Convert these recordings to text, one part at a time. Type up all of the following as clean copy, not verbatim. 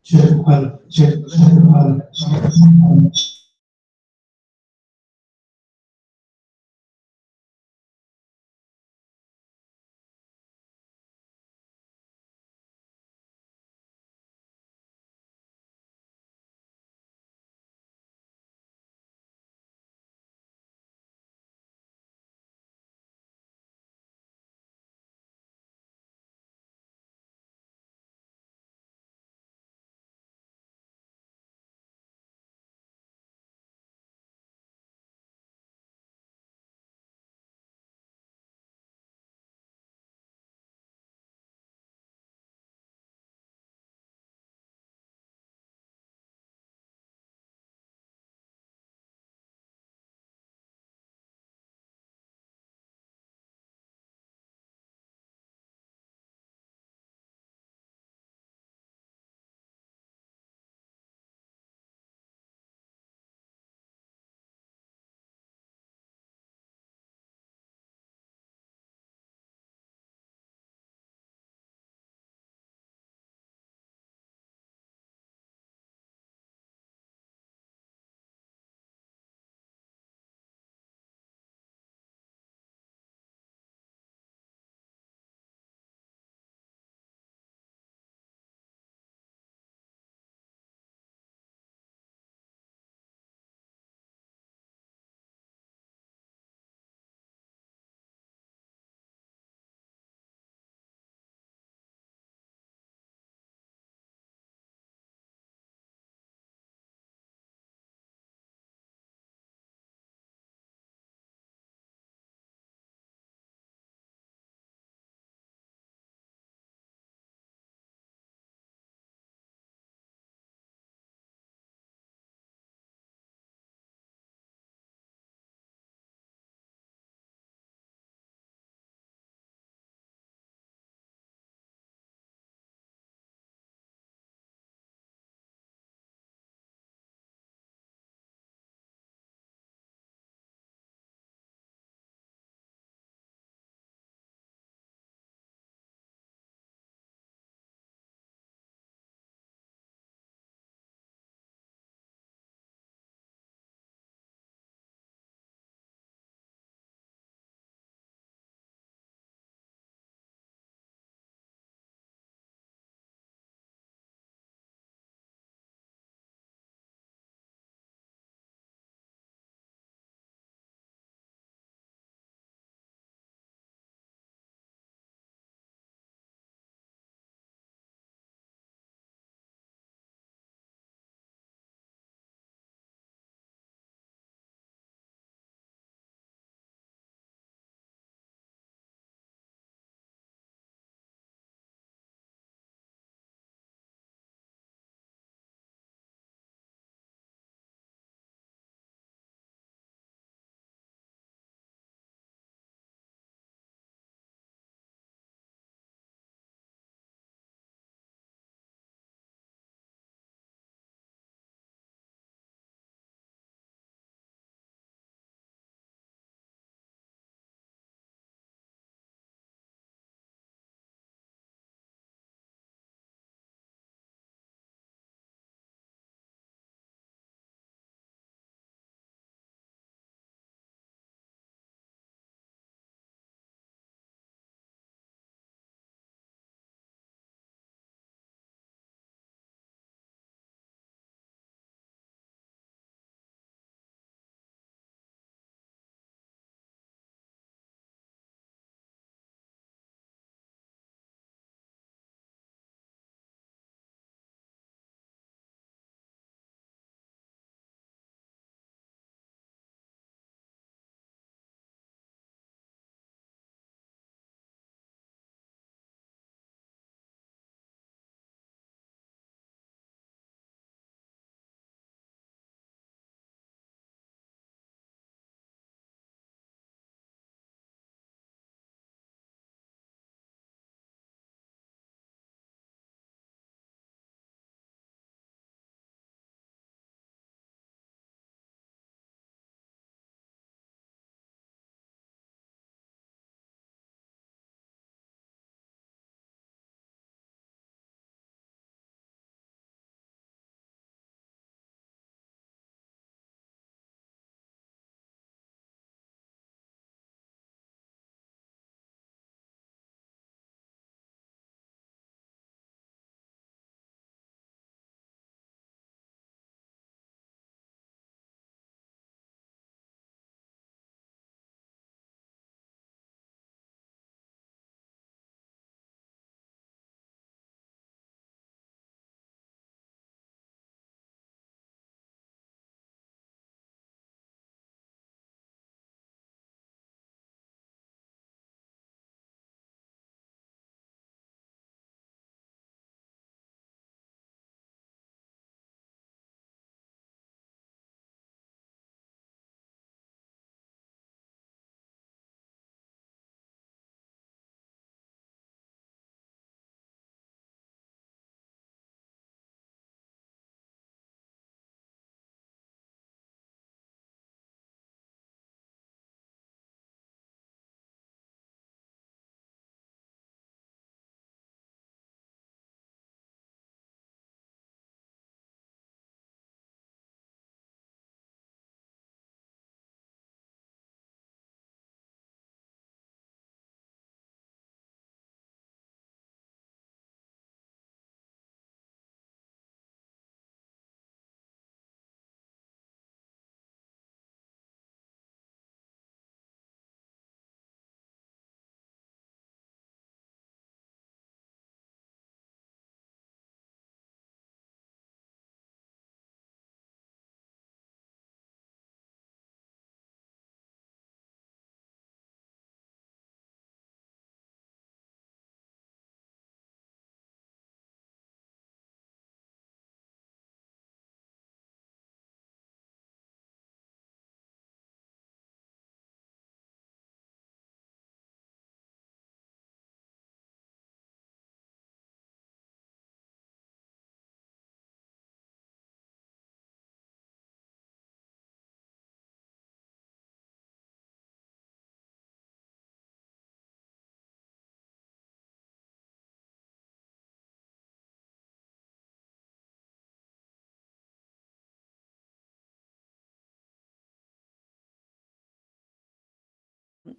Check,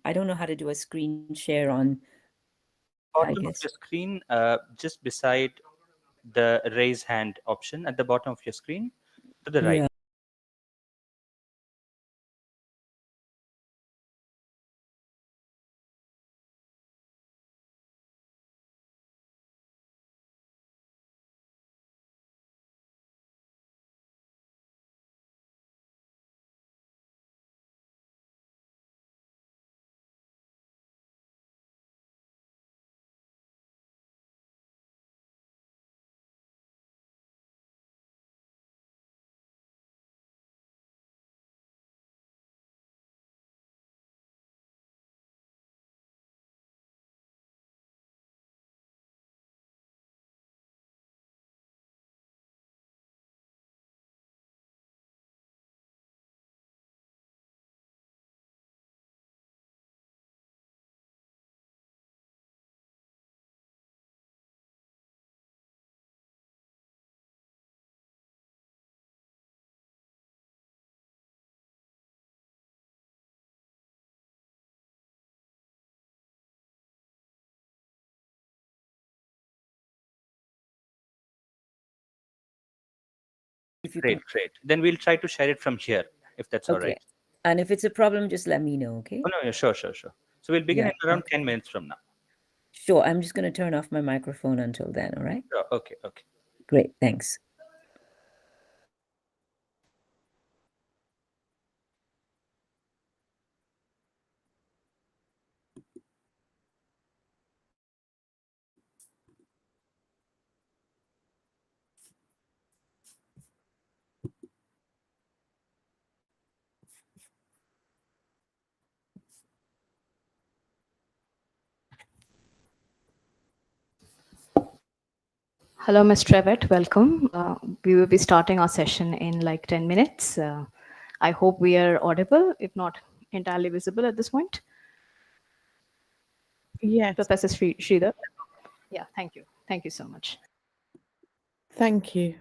I don't know how to do a screen share on, I Bottom of guess. your screen, just beside the raise hand option at the bottom of your screen, to the right. Yeah. If you Great, can. great. Then we'll try to share it from here, if that's all Okay. right. And if it's a problem, just let me know, okay? Oh, no, yeah, sure, sure, sure. So we'll begin Yeah. in around Okay. 10 minutes from now. Sure. I'm just going to turn off my microphone until then, all right? Sure. Okay, okay. Great. Thanks. Hello, Ms. Trevitt. Welcome. We will be starting our session in like 10 minutes. I hope we are audible, if not entirely visible at this point. Yes. Professor Sridhar. Yeah, thank you. Thank you so much. Thank you.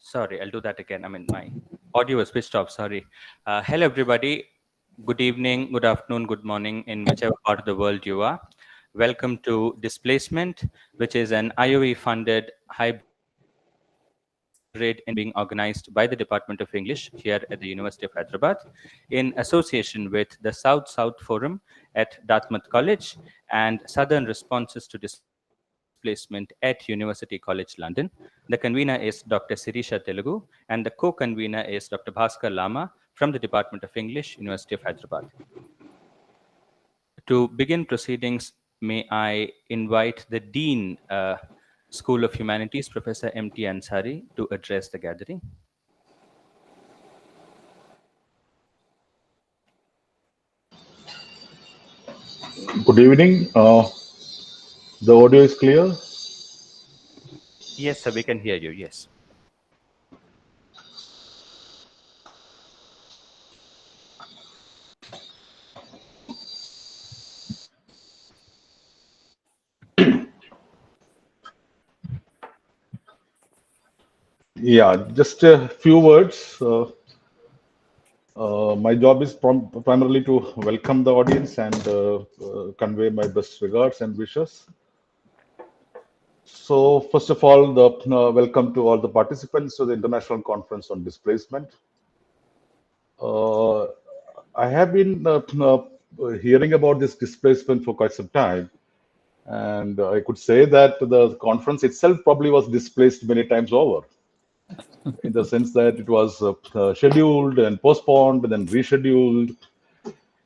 Sorry, I'll do that again. I mean, my audio was switched off. Sorry. Hello, everybody. Good evening, good afternoon, good morning, in whichever part of the world you are. Welcome to Displacement, which is an IOE funded hybrid being organized by the Department of English here at the University of Hyderabad in association with the South South Forum at Dartmouth College and Southern Responses to Displacement at University College London. The convener is Dr. Sirisha Telugu and the co-convener is Dr. Bhaskar Lama from the Department of English, University of Hyderabad. To begin proceedings, may I invite the Dean, School of Humanities, Professor M.T. Ansari, to address the gathering. Good evening. The audio is clear. Yes, sir, we can hear you. Yes. Yeah, just a few words. My job is primarily to welcome the audience and convey my best regards and wishes. So, first of all, welcome to all the participants to the International Conference on Displacement. I have been hearing about this displacement for quite some time, and I could say that the conference itself probably was displaced many times over, in the sense that it was scheduled and postponed and then rescheduled.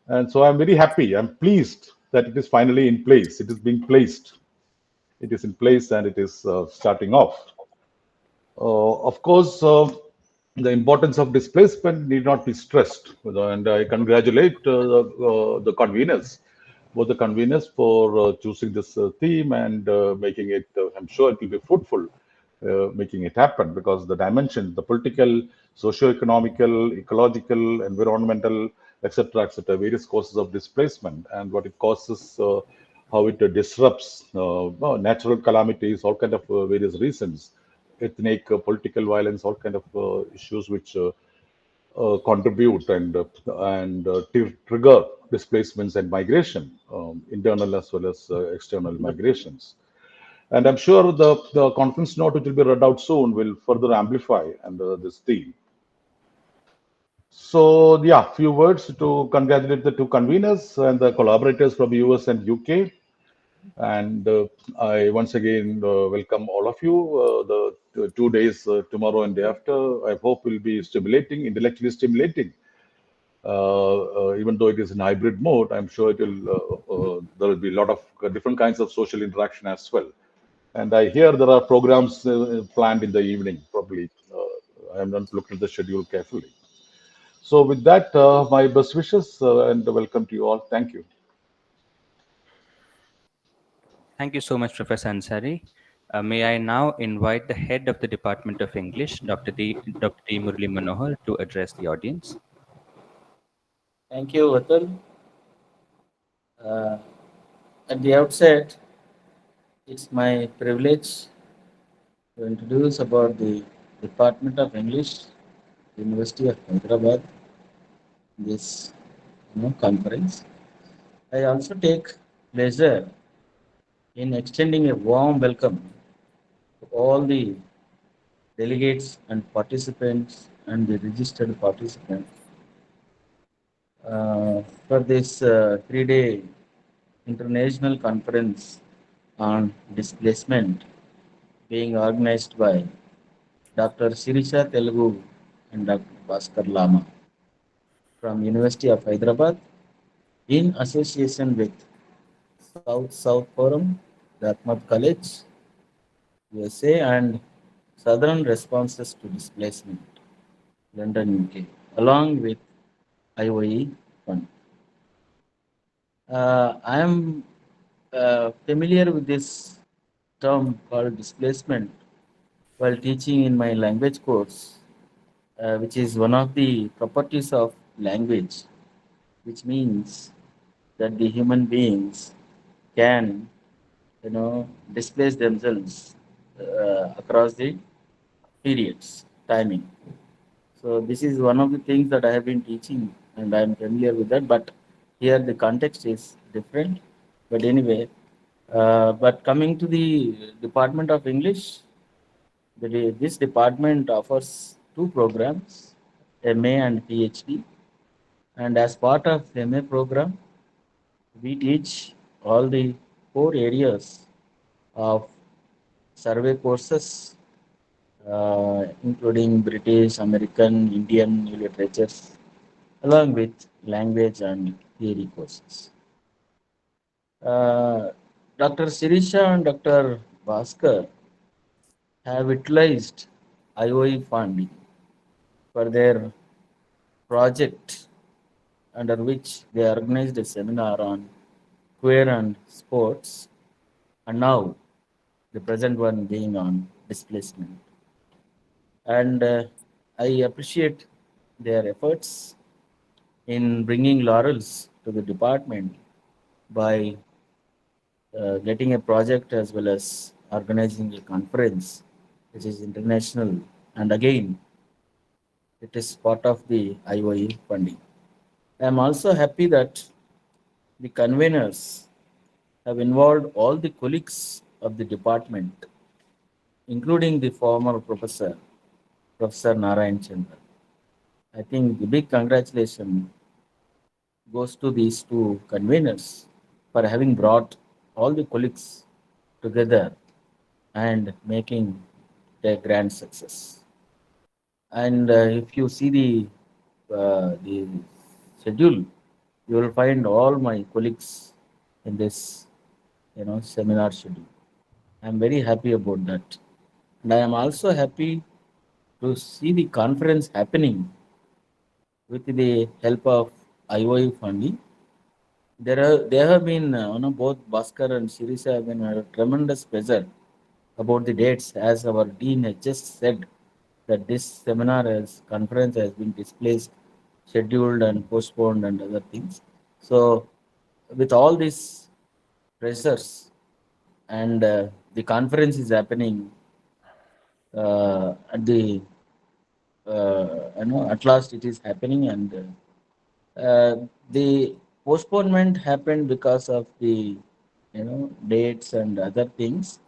And so I'm very happy. I'm pleased that it is finally in place. It is being placed. It is in place and it is starting off. Of course, the importance of displacement need not be stressed. And I congratulate the conveners, both the conveners for choosing this theme and making it, I'm sure it will be fruitful, making it happen, because the dimension, the political, socio-economical, ecological, environmental, etc., various causes of displacement and what it causes, how it disrupts natural calamities, all kind of various reasons, ethnic, political violence, all kind of issues which contribute and trigger displacements and migration, internal as well as external migrations. And I'm sure the conference note, which will be read out soon, will further amplify and this theme. So, yeah, few words to congratulate the two conveners and the collaborators from US and UK. And I once again welcome all of you. The 2 days, tomorrow and day after, I hope will be stimulating, intellectually stimulating. Even though it is in hybrid mode, I'm sure it will. There will be a lot of different kinds of social interaction as well. And I hear there are programs planned in the evening. Probably, I have not looked at the schedule carefully. So, with that, my best wishes and welcome to you all. Thank you. Thank you so much, Professor Ansari. May I now invite the head of the Department of English, Dr. D. Murli Manohar, to address the audience. Thank you, Atul. At the outset, it's my privilege to introduce about the Department of English, University of Hyderabad, this conference. I also take pleasure in extending a warm welcome to all the delegates and participants and the registered participants for this 3-day international conference on displacement being organized by Dr. Sirisha Telugu and Dr. Bhaskar Lama from University of Hyderabad in association with South South Forum, Dartmouth College, USA, and Southern Responses to Displacement, London, UK, along with IOE Fund. I am familiar with this term called displacement while teaching in my language course, which is one of the properties of language, which means that the human beings can, displace themselves across the periods, timing. So this is one of the things that I have been teaching, and I am familiar with that. But here the context is different. But anyway, but coming to the Department of English, this department offers two programs, MA and PhD. And as part of MA program, we teach all the four areas of survey courses, including British, American, Indian literatures, along with language and theory courses. Dr. Sirisha and Dr. Bhaskar have utilized IOE funding for their project, under which they organized a seminar on queer and sports, and now the present one being on displacement. And I appreciate their efforts in bringing laurels to the department by getting a project as well as organizing a conference which is international, and again it is part of the IOE funding. I am also happy that the conveners have involved all the colleagues of the department, including the former professor, Professor Narayana Chandran. I think the big congratulations goes to these two conveners for having brought all the colleagues together and making a grand success. And if you see the schedule, you will find all my colleagues in this seminar schedule. I'm very happy about that, and I am also happy to see the conference happening with the help of IOE funding. There have been both Bhaskar and Shirisa have been a tremendous pleasure about the dates, as our dean has just said that this conference has been displaced, scheduled and postponed and other things. So with all these pressures, and the conference is happening at the at last it is happening, and the postponement happened because of the dates and other things.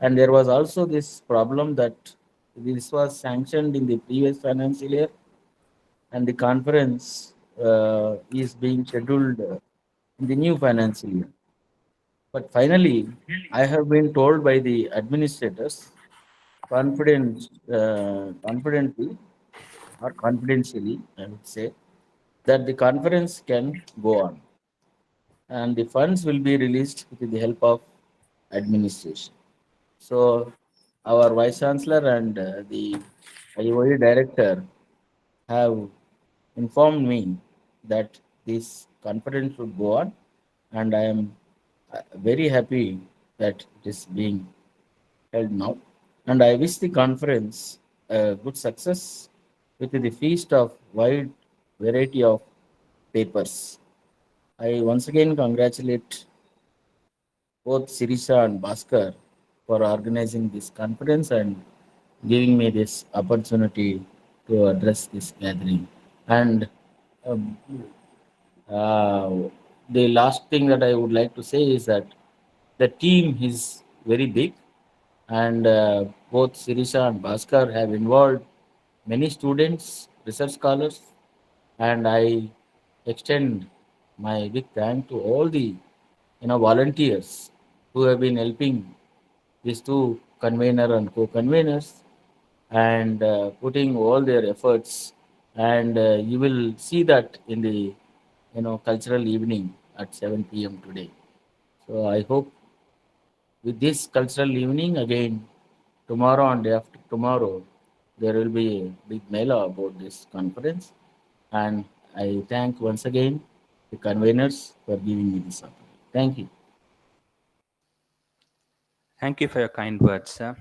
And there was also this problem that this was sanctioned in the previous financial year, and the conference is being scheduled in the new financial year. But finally, I have been told by the administrators confidently or confidentially, I would say, that the conference can go on, and the funds will be released with the help of administration. So our vice chancellor and the IOE director have informed me that this conference should go on, and I am very happy that it is being held now. And I wish the conference a good success with the feast of wide variety of papers. I once again congratulate both Sirisha and Bhaskar for organizing this conference and giving me this opportunity to address this gathering. And um, uh, the last thing that I would like to say is that the team is very big, and both Sirisha and Bhaskar have involved many students, research scholars, and I extend my big thank to all the volunteers who have been helping these two convener and co-conveners, and putting all their efforts. And you will see that in the cultural evening at 7 p.m. today. So I hope with this cultural evening again, tomorrow and day after tomorrow, there will be a big mela about this conference. And I thank once again the conveners for giving me this opportunity. Thank you. Thank you for your kind words, sir.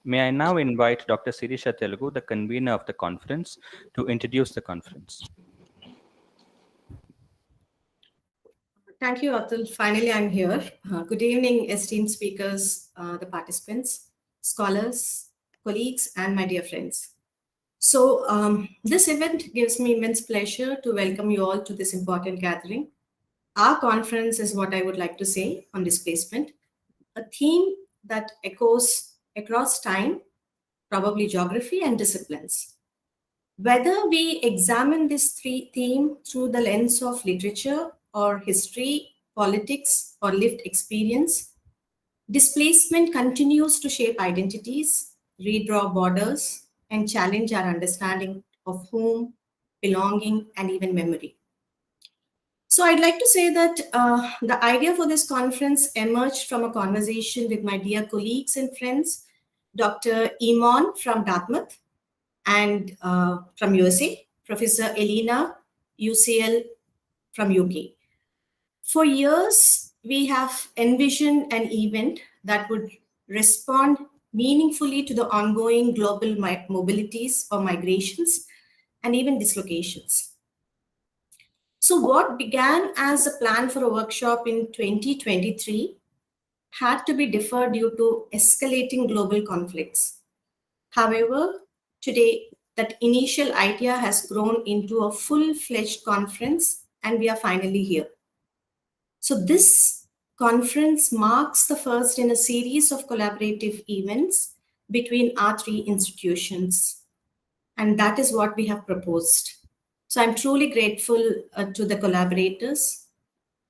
May I now invite Dr. Sirisha Telugu, the convener of the conference, to introduce the conference. Thank you, Atul. Finally, I'm here. Good evening, esteemed speakers, the participants, scholars, colleagues, and my dear friends. So this event gives me immense pleasure to welcome you all to this important gathering. Our conference is what I would like to say on displacement, a theme that echoes across time, probably geography and disciplines. Whether we examine this theme through the lens of literature or history, politics, or lived experience, displacement continues to shape identities, redraw borders, and challenge our understanding of home, belonging, and even memory. So I'd like to say that the idea for this conference emerged from a conversation with my dear colleagues and friends, Dr. Iman from Dartmouth and from USA, Professor Elena, UCL from UK. For years, we have envisioned an event that would respond meaningfully to the ongoing global mobilities or migrations and even dislocations. So what began as a plan for a workshop in 2023 had to be deferred due to escalating global conflicts. However, today, that initial idea has grown into a full-fledged conference, and we are finally here. So this conference marks the first in a series of collaborative events between our three institutions. And that is what we have proposed. So I'm truly grateful to the collaborators.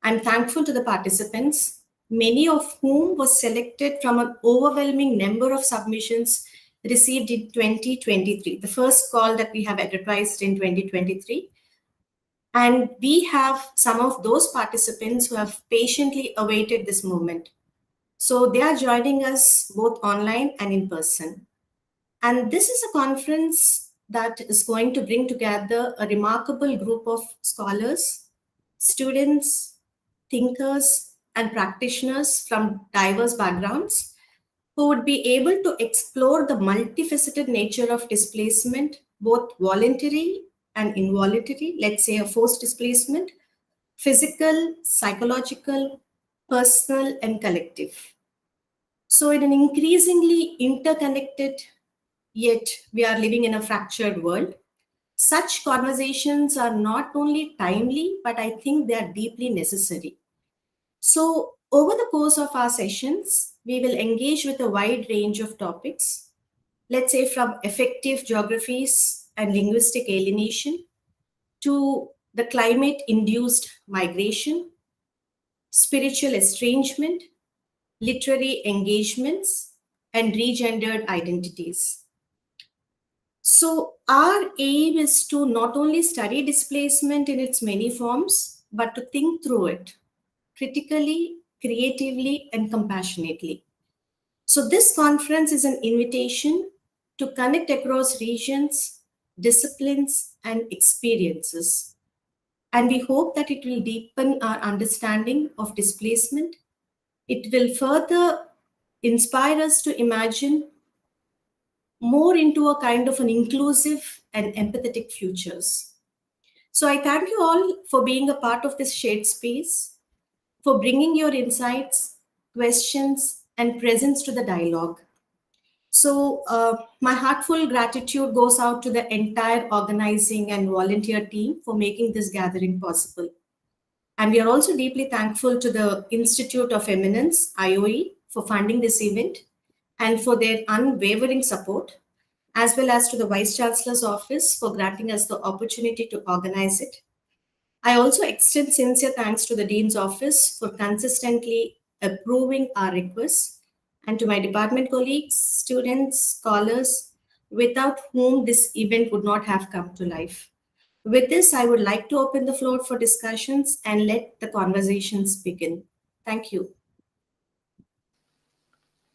I'm thankful to the participants, many of whom were selected from an overwhelming number of submissions received in 2023, the first call that we have advertised in 2023. And we have some of those participants who have patiently awaited this moment. So they are joining us both online and in person. And this is a conference that is going to bring together a remarkable group of scholars, students, thinkers, and practitioners from diverse backgrounds who would be able to explore the multifaceted nature of displacement, both voluntary and involuntary, let's say a forced displacement, physical, psychological, personal, and collective. So in an increasingly interconnected, yet we are living in a fractured world, such conversations are not only timely, but I think they are deeply necessary. So over the course of our sessions, we will engage with a wide range of topics, let's say from effective geographies and linguistic alienation to the climate-induced migration, spiritual estrangement, literary engagements, and regendered identities. So our aim is to not only study displacement in its many forms, but to think through it critically, creatively, and compassionately. So this conference is an invitation to connect across regions, disciplines, and experiences. And we hope that it will deepen our understanding of displacement. It will further inspire us to imagine more into a kind of an inclusive and empathetic futures. So I thank you all for being a part of this shared space, for bringing your insights, questions, and presence to the dialogue. So my heartful gratitude goes out to the entire organizing and volunteer team for making this gathering possible. And we are also deeply thankful to the Institute of Eminence, IOE, for funding this event and for their unwavering support, as well as to the Vice Chancellor's Office for granting us the opportunity to organize it. I also extend sincere thanks to the Dean's Office for consistently approving our requests, and to my department colleagues, students, scholars, without whom this event would not have come to life. With this, I would like to open the floor for discussions and let the conversations begin. Thank you.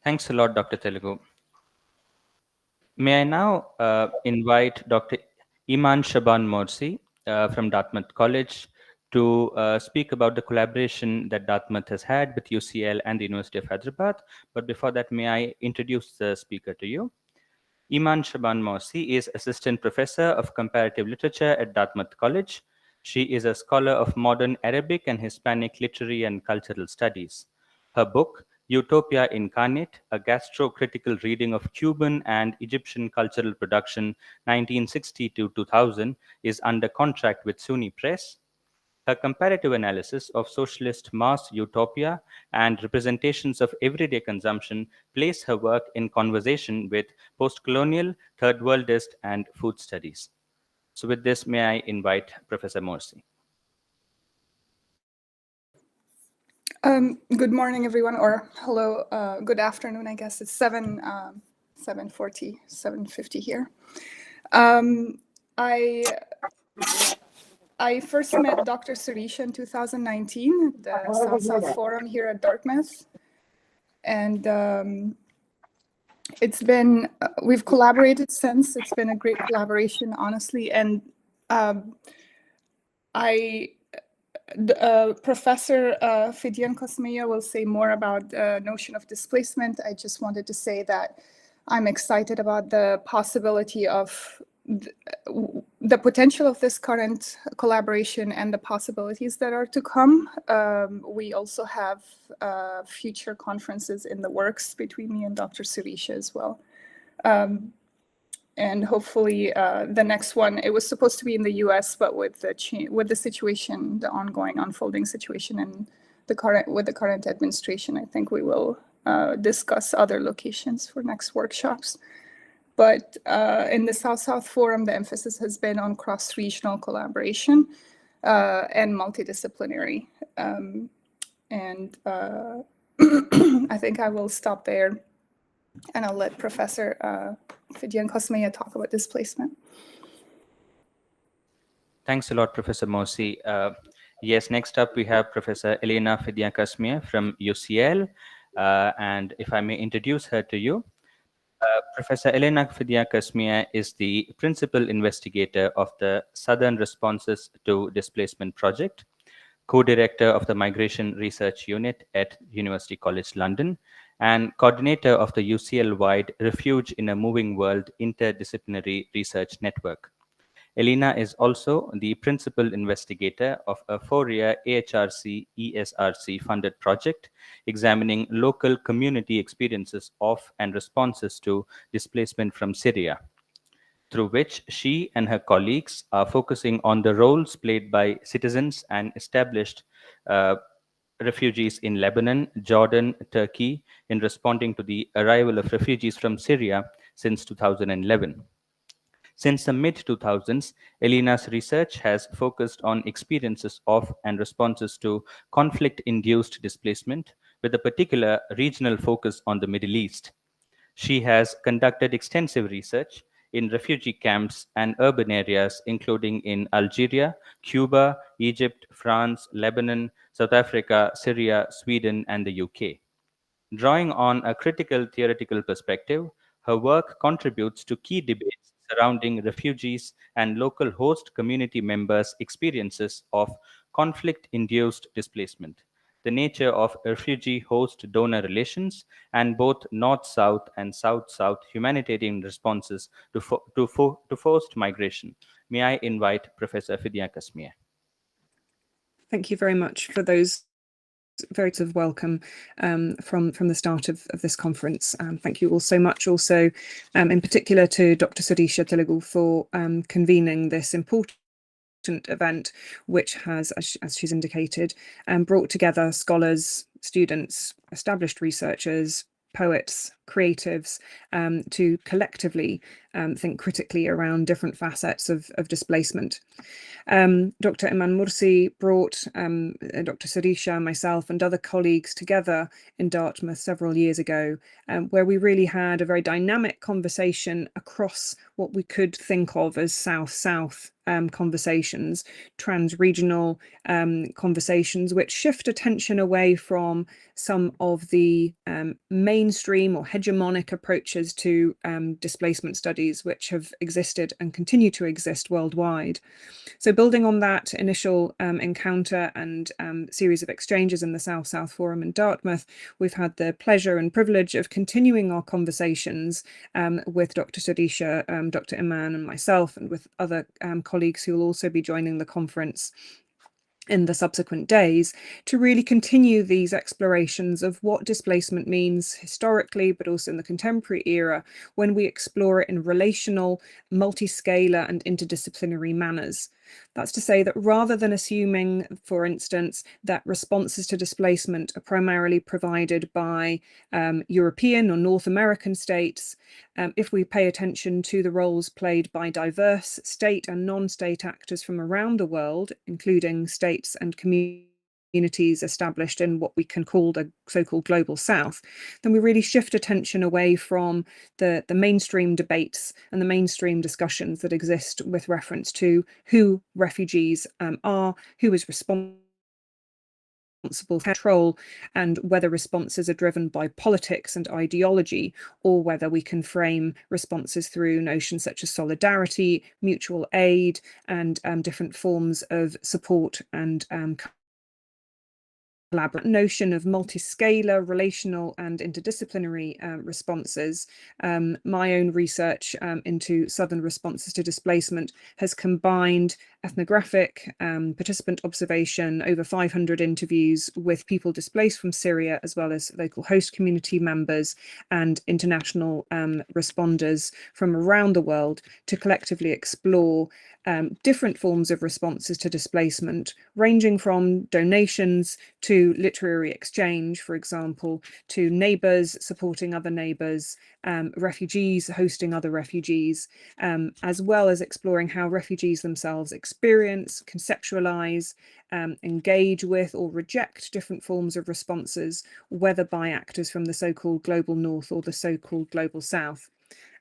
Thanks a lot, Dr. Telugu. May I now invite Dr. Iman Shaban Morsi from Dartmouth College to speak about the collaboration that Dartmouth has had with UCL and the University of Hyderabad. But before that, may I introduce the speaker to you? Iman Shaban Morsi is Assistant Professor of Comparative Literature at Dartmouth College. She is a scholar of modern Arabic and Hispanic literary and cultural studies. Her book, Utopia Incarnate, a gastro-critical reading of Cuban and Egyptian cultural production 1960 to 2000, is under contract with SUNY Press. Her comparative analysis of socialist mass utopia and representations of everyday consumption place her work in conversation with post-colonial, third worldist, and food studies. So with this, may I invite Professor Morsi. Good morning, everyone, or hello, good afternoon. I guess it's 7:50 here. I first met Dr. Surisha in 2019 at the South-South Forum here at Dartmouth. And it's been, we've collaborated since. It's been a great collaboration, honestly. And Professor Fidian Kosmia will say more about the notion of displacement. I just wanted to say that I'm excited about the possibility of the potential of this current collaboration and the possibilities that are to come. We also have future conferences in the works between me and Dr. Surisha as well. And hopefully the next one, it was supposed to be in the US, but with the situation, the ongoing unfolding situation and with the current administration, I think we will discuss other locations for next workshops. But in the South-South Forum, the emphasis has been on cross-regional collaboration and multidisciplinary. And I think I will stop there. And I'll let Professor Fidian Kosmia talk about displacement. Thanks a lot, Professor Morsi. Yes, next up we have Professor Elena Fidian Kosmia from UCL. And if I may introduce her to you, Professor Elena Fidian Kosmia is the principal investigator of the Southern Responses to Displacement Project, co-director of the Migration Research Unit at University College London, and coordinator of the UCL-wide Refuge in a Moving World Interdisciplinary Research Network. Elena is also the principal investigator of a 4-year AHRC ESRC funded project examining local community experiences of and responses to displacement from Syria, through which she and her colleagues are focusing on the roles played by citizens and established refugees in Lebanon, Jordan, Turkey in responding to the arrival of refugees from Syria since 2011. Since the mid-2000s, Elena's research has focused on experiences of and responses to conflict-induced displacement, with a particular regional focus on the Middle East. She has conducted extensive research in refugee camps and urban areas, including in Algeria, Cuba, Egypt, France, Lebanon, South Africa, Syria, Sweden, and the UK. Drawing on a critical theoretical perspective, her work contributes to key debates surrounding refugees and local host community members' experiences of conflict-induced displacement, the nature of refugee-host-donor relations, and both North-South and South-South humanitarian responses to forced migration. May I invite Professor Fidian Kosmia. Thank you very much for those very sort of welcome from the start of this conference. Thank you all so much. Also, in particular to Dr. Surisha Telugu for convening this important event, which has, as she's indicated, brought together scholars, students, established researchers, poets, creatives, to collectively think critically around different facets of displacement. Dr. Iman Mursi brought Dr. Surisha, myself, and other colleagues together in Dartmouth several years ago, where we really had a very dynamic conversation across what we could think of as South-South conversations, trans-regional conversations, which shift attention away from some of the mainstream or hegemonic approaches to displacement studies, which have existed and continue to exist worldwide. So building on that initial encounter and series of exchanges in the South-South Forum in Dartmouth, we've had the pleasure and privilege of continuing our conversations with Dr. Surisha, Dr. Iman and myself, and with other colleagues who will also be joining the conference, in the subsequent days to really continue these explorations of what displacement means historically, but also in the contemporary era, when we explore it in relational, multi-scalar and interdisciplinary manners. That's to say that rather than assuming, for instance, that responses to displacement are primarily provided by European or North American states, if we pay attention to the roles played by diverse state and non-state actors from around the world, including states and communities established in what we can call the so-called global south, then we really shift attention away from the mainstream debates and the mainstream discussions that exist with reference to who refugees are, who is responsible for control, and whether responses are driven by politics and ideology, or whether we can frame responses through notions such as solidarity, mutual aid, and different forms of support and notion of multi-scalar, relational and interdisciplinary responses. My own research into Southern responses to displacement has combined ethnographic participant observation, over 500 interviews with people displaced from Syria, as well as local host community members and international responders from around the world to collectively explore different forms of responses to displacement, ranging from donations to literary exchange, for example, to neighbours supporting other neighbours, refugees hosting other refugees, as well as exploring how refugees themselves experience, conceptualise, engage with or reject different forms of responses, whether by actors from the so-called global north or the so-called global south.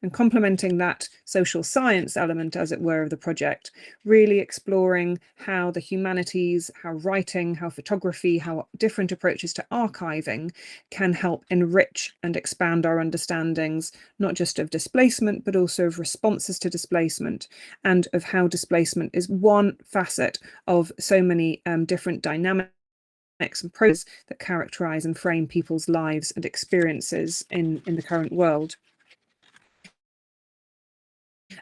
And complementing that social science element, as it were, of the project, really exploring how the humanities, how writing, how photography, how different approaches to archiving can help enrich and expand our understandings, not just of displacement, but also of responses to displacement, and of how displacement is one facet of so many different dynamics and processes that characterize and frame people's lives and experiences in the current world.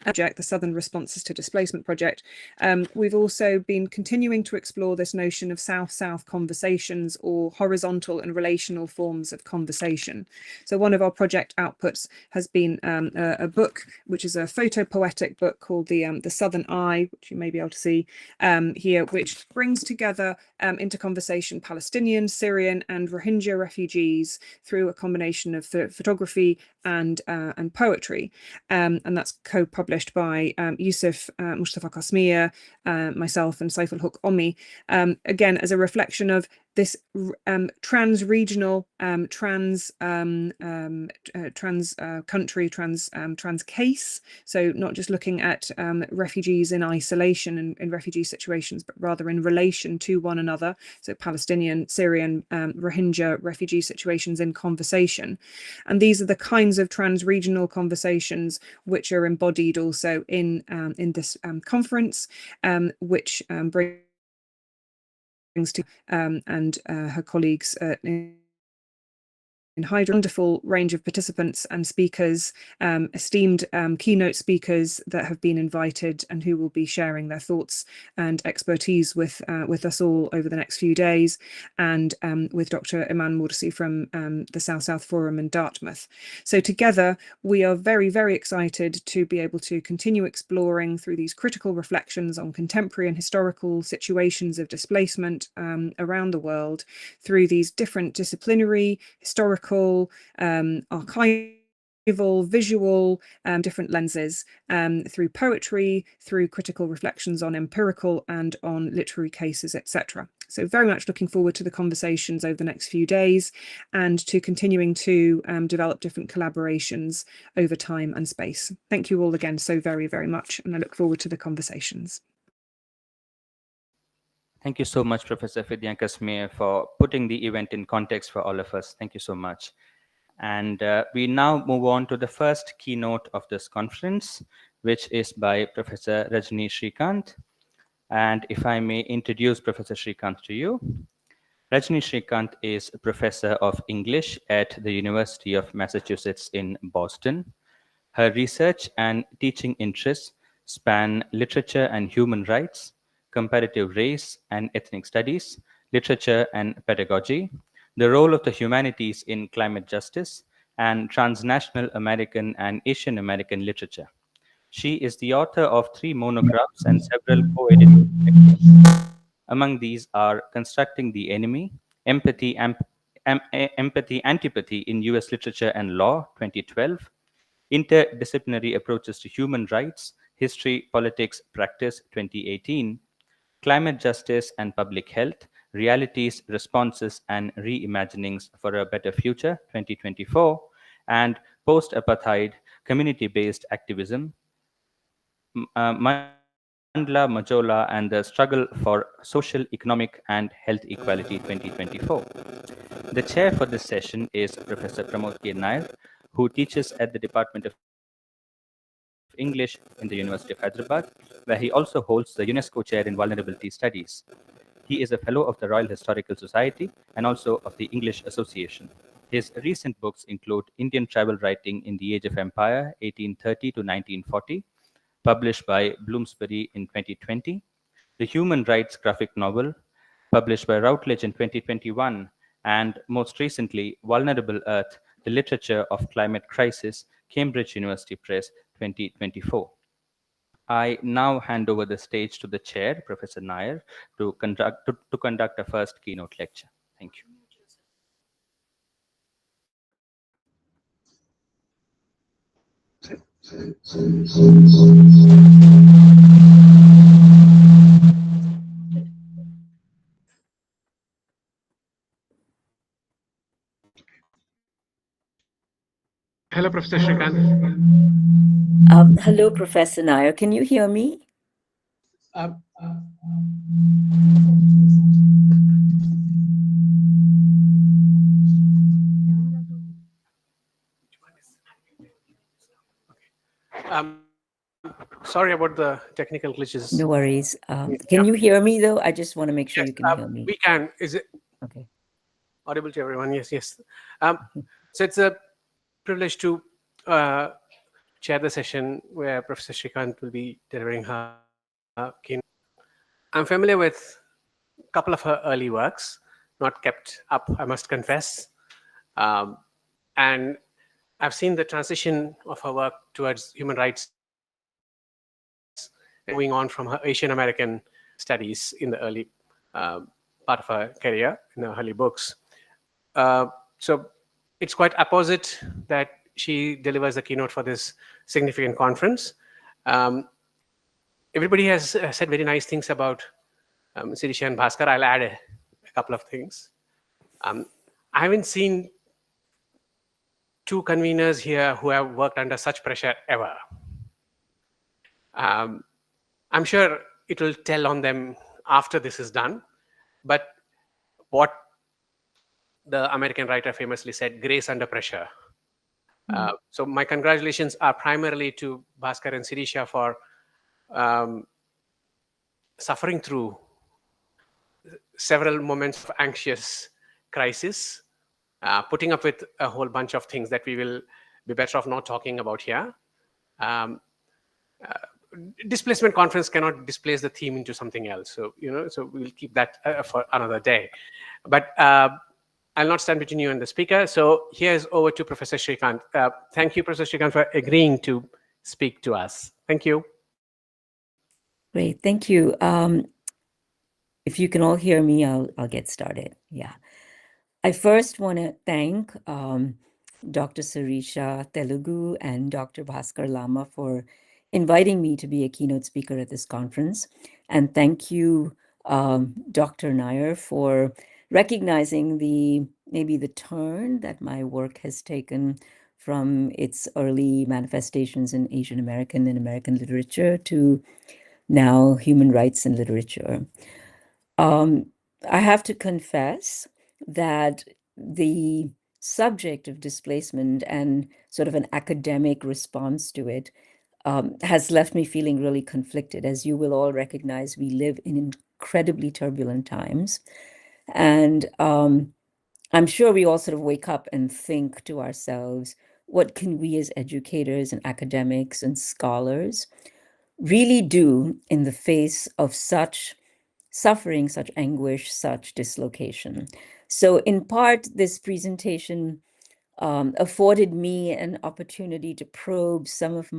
Project, the Southern Responses to Displacement project, we've also been continuing to explore this notion of South-South conversations, or horizontal and relational forms of conversation. So one of our project outputs has been a book, which is a photopoetic book called the Southern Eye, which you may be able to see here, which brings together into conversation Palestinian, Syrian and Rohingya refugees through a combination of photography and poetry, and that's co-published by Yusuf Mustafa Kasmia, myself and Saif al-Haq Omi, again as a reflection of this trans-regional, trans country, trans case. So not just looking at refugees in isolation and in refugee situations, but rather in relation to one another. So Palestinian, Syrian, Rohingya refugee situations in conversation. And these are the kinds of trans-regional conversations which are embodied also in this conference, which brings to and her colleagues in Hyderabad, wonderful range of participants and speakers, esteemed keynote speakers that have been invited and who will be sharing their thoughts and expertise with us all over the next few days, and with Dr. Iman Mursi from the South-South Forum in Dartmouth. So together, we are very, very excited to be able to continue exploring through these critical reflections on contemporary and historical situations of displacement around the world, through these different disciplinary, historical, archival, visual, different lenses, through poetry, through critical reflections on empirical and on literary cases, etc. So very much looking forward to the conversations over the next few days and to continuing to develop different collaborations over time and space. Thank you all again so very, very much, and I look forward to the conversations. Thank you so much, Professor Vidya Kasmir, for putting the event in context for all of us. Thank you so much. And we now move on to the first keynote of this conference, which is by Professor Rajini Srikanth. And if I may introduce Professor Srikanth to you. Rajini Srikanth is a professor of English at the University of Massachusetts in Boston. Her research and teaching interests span literature and human rights, comparative race and ethnic studies, literature and pedagogy, the role of the humanities in climate justice, and transnational American and Asian American literature. She is the author of 3 monographs and several co-edited textbooks. Among these are Constructing the Enemy, Empathy, Antipathy in U.S. Literature and Law, 2012, Interdisciplinary Approaches to Human Rights, History, Politics, Practice, 2018, Climate Justice and Public Health, Realities, Responses, and Reimaginings for a Better Future, 2024, and Post-Apartheid, Community-Based Activism, Mandla Majola and the Struggle for Social, Economic, and Health Equality 2024. The chair for this session is Professor Pramod K. Nair, who teaches at the Department of English in the University of Hyderabad, where he also holds the UNESCO Chair in Vulnerability Studies. He is a fellow of the Royal Historical Society and also of the English Association. His recent books include Indian Travel Writing in the Age of Empire, 1830 to 1940, published by Bloomsbury in 2020, the Human Rights graphic novel, published by Routledge in 2021, and most recently, Vulnerable Earth, The Literature of Climate Crisis, Cambridge University Press, 2024. I now hand over the stage to the chair, Professor Nair, to conduct a first keynote lecture. Thank you. Hello, Professor Srikanth. Hello, Professor Nair. Can you hear me? Sorry about the technical glitches. No worries. Can you hear me, though? I just want to make sure you can hear me. We can. Is it okay? Audible to everyone? Yes, yes. So it's a privilege to chair the session where Professor Srikanth will be delivering her keynote. I'm familiar with a couple of her early works, not kept up, I must confess. And I've seen the transition of her work towards human rights and moving on from her Asian American studies in the early part of her career, in her early books. So it's quite opposite that she delivers the keynote for this significant conference. Everybody has said very nice things about Sirisha and Bhaskar. I'll add a couple of things. I haven't seen two conveners here who have worked under such pressure ever. I'm sure it will tell on them after this is done, but what the American writer famously said, grace under pressure. So my congratulations are primarily to Bhaskar and Sirisha for suffering through several moments of anxious crisis, putting up with a whole bunch of things that we will be better off not talking about here. Displacement conference cannot displace the theme into something else. So, so we'll keep that for another day. But I'll not stand between you and the speaker. So here's over to Professor Srikanth. Thank you, Professor Srikanth, for agreeing to speak to us. Thank you. Great, thank you. If you can all hear me, I'll get started. Yeah. I first want to thank Dr. Sirisha Telugu and Dr. Bhaskar Lama for inviting me to be a keynote speaker at this conference. And thank you, Dr. Nair, for recognizing maybe the turn that my work has taken from its early manifestations in Asian American and American literature to now human rights and literature. I have to confess that the subject of displacement and sort of an academic response to it has left me feeling really conflicted. As you will all recognize, we live in incredibly turbulent times. And I'm sure we all sort of wake up and think to ourselves, what can we as educators and academics and scholars really do in the face of such suffering such anguish, such dislocation. So in part, this presentation afforded me an opportunity to probe some of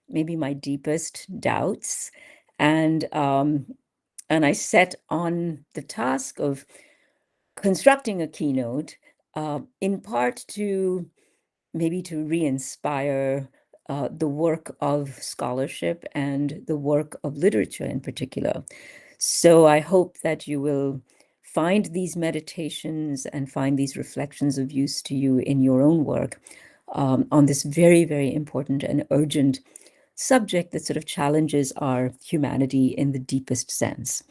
maybe my deepest doubts. And I set on the task of constructing a keynote, in part to maybe to re-inspire the work of scholarship and the work of literature in particular. So I hope that you will find these meditations and find these reflections of use to you in your own work on this very, very important and urgent subject that sort of challenges our humanity in the deepest sense.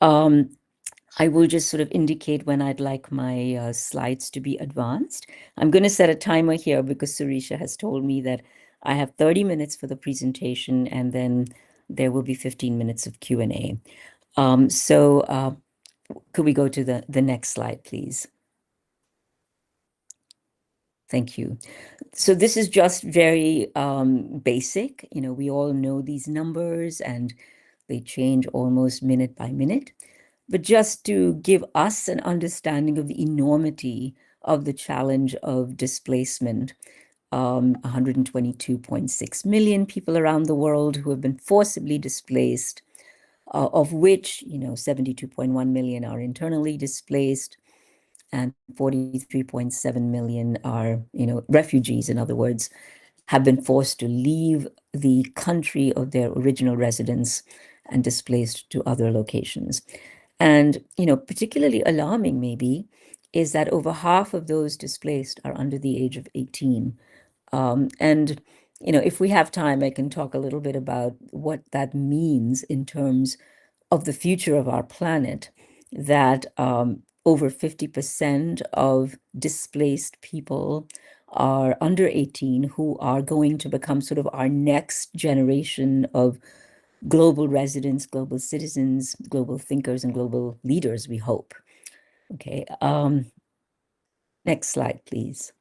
I will just sort of indicate when I'd like my slides to be advanced. I'm going to set a timer here because Surisha has told me that I have 30 minutes for the presentation, and then there will be 15 minutes of Q&A. Could we go to the next slide, please? Thank you. So this is just very basic. You know, we all know these numbers and they change almost minute by minute. But just to give us an understanding of the enormity of the challenge of displacement, 122.6 million people around the world who have been forcibly displaced, of which, 72.1 million are internally displaced, and 43.7 million are, refugees, in other words, have been forced to leave the country of their original residence and displaced to other locations. And, particularly alarming maybe is that over half of those displaced are under the age of 18. And, if we have time, I can talk a little bit about what that means in terms of the future of our planet, that over 50% of displaced people are under 18 who are going to become sort of our next generation of global residents, global citizens, global thinkers, and global leaders, we hope. Okay, next slide, please.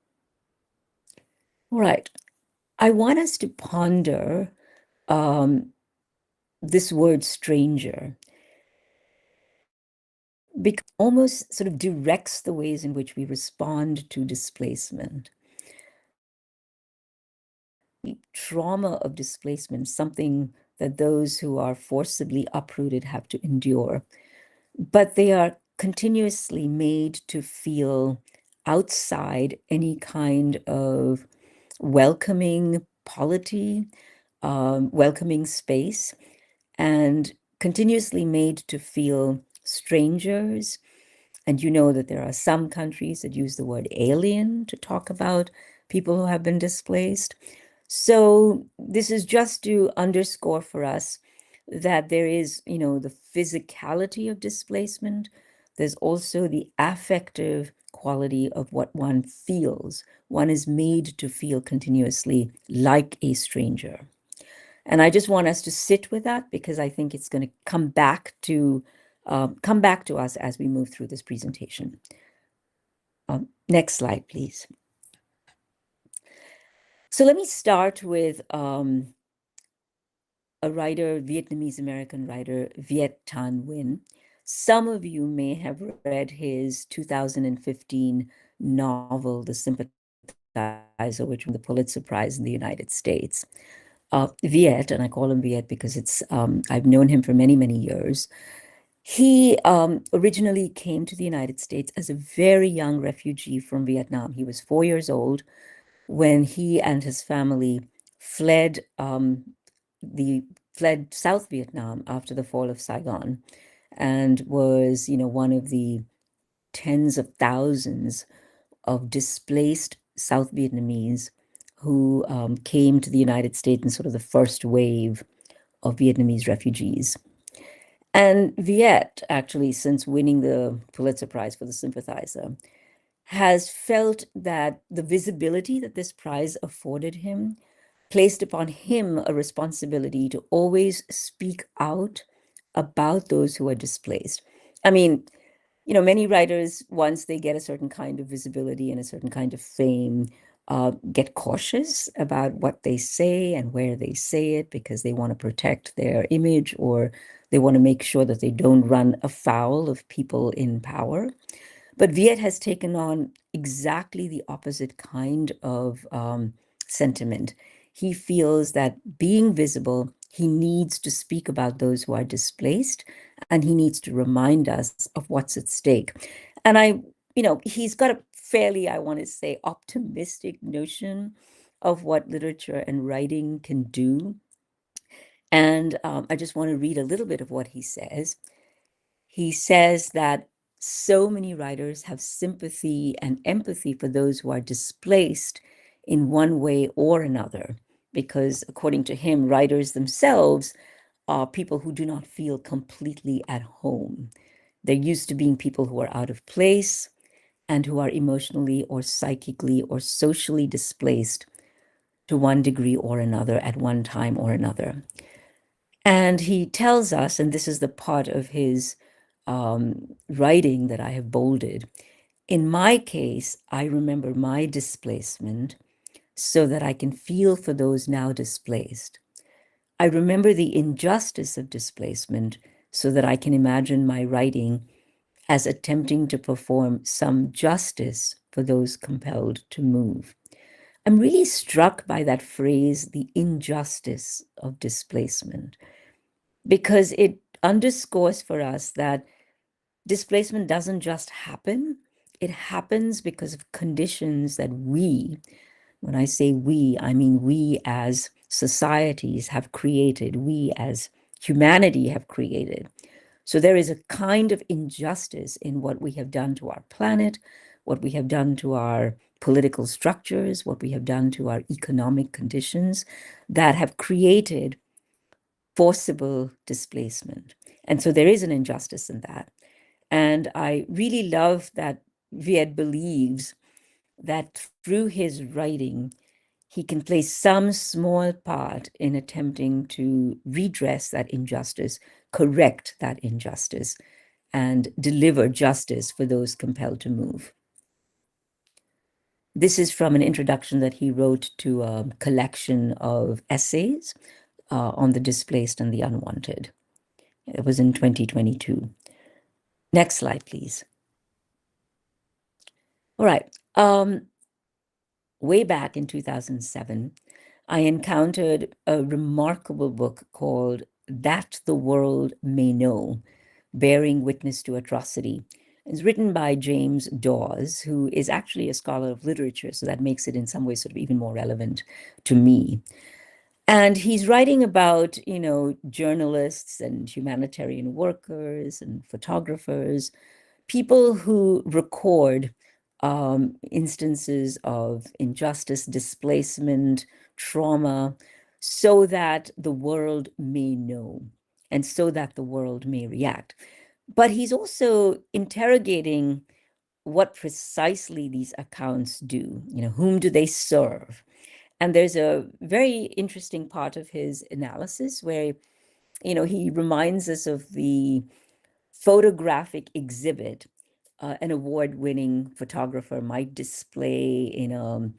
All right, I want us to ponder this word stranger, because it almost sort of directs the ways in which we respond to displacement. Trauma of displacement, something that those who are forcibly uprooted have to endure, but they are continuously made to feel outside any kind of welcoming polity, welcoming space, and continuously made to feel strangers. And you know that there are some countries that use the word alien to talk about people who have been displaced. So this is just to underscore for us that there is, the physicality of displacement. There's also the affective quality of what one feels. One is made to feel continuously like a stranger. And I just want us to sit with that, because I think it's going to come back to us as we move through this presentation. Next slide, please. So let me start with a writer, Vietnamese-American writer, Viet Thanh Nguyen. Some of you may have read his 2015 novel, The Sympathizer, which won the Pulitzer Prize in the United States. Viet, and I call him Viet because I've known him for many, many years. He originally came to the United States as a very young refugee from Vietnam. He was 4 years old when he and his family fled South Vietnam after the fall of Saigon, and was, one of the tens of thousands of displaced South Vietnamese who came to the United States in sort of the first wave of Vietnamese refugees. And Viet, actually, since winning the Pulitzer Prize for The Sympathizer, has felt that the visibility that this prize afforded him placed upon him a responsibility to always speak out about those who are displaced. I mean, many writers, once they get a certain kind of visibility and a certain kind of fame, get cautious about what they say and where they say it because they want to protect their image or they want to make sure that they don't run afoul of people in power. But Viet has taken on exactly the opposite kind of sentiment. He feels that being visible, he needs to speak about those who are displaced, and he needs to remind us of what's at stake. And he's got a fairly, I want to say, optimistic notion of what literature and writing can do. And I just want to read a little bit of what he says. He says that so many writers have sympathy and empathy for those who are displaced in one way or another, because according to him, writers themselves are people who do not feel completely at home. They're used to being people who are out of place and who are emotionally or psychically or socially displaced to one degree or another at one time or another. And he tells us, and this is the part of his writing that I have bolded, in my case, I remember my displacement so that I can feel for those now displaced. I remember the injustice of displacement so that I can imagine my writing as attempting to perform some justice for those compelled to move. I'm really struck by that phrase, the injustice of displacement, because it underscores for us that displacement doesn't just happen. It happens because of conditions that we, when I say we, I mean we as societies have created, we as humanity have created. So there is a kind of injustice in what we have done to our planet, what we have done to our political structures, what we have done to our economic conditions that have created forcible displacement. And so there is an injustice in that. And I really love that Viet believes that through his writing, he can play some small part in attempting to redress that injustice, correct that injustice, and deliver justice for those compelled to move. This is from an introduction that he wrote to a collection of essays on the displaced and the unwanted. It was in 2022. Next slide, please. All right. Way back in 2007, I encountered a remarkable book called That the World May Know, Bearing Witness to Atrocity. It's written by James Dawes, who is actually a scholar of literature, so that makes it in some ways sort of even more relevant to me. And he's writing about, journalists and humanitarian workers and photographers, people who record instances of injustice, displacement, trauma, so that the world may know and so that the world may react. But he's also interrogating what precisely these accounts do. Whom do they serve? And there's a very interesting part of his analysis where, he reminds us of the photographic exhibit an award-winning photographer might display in an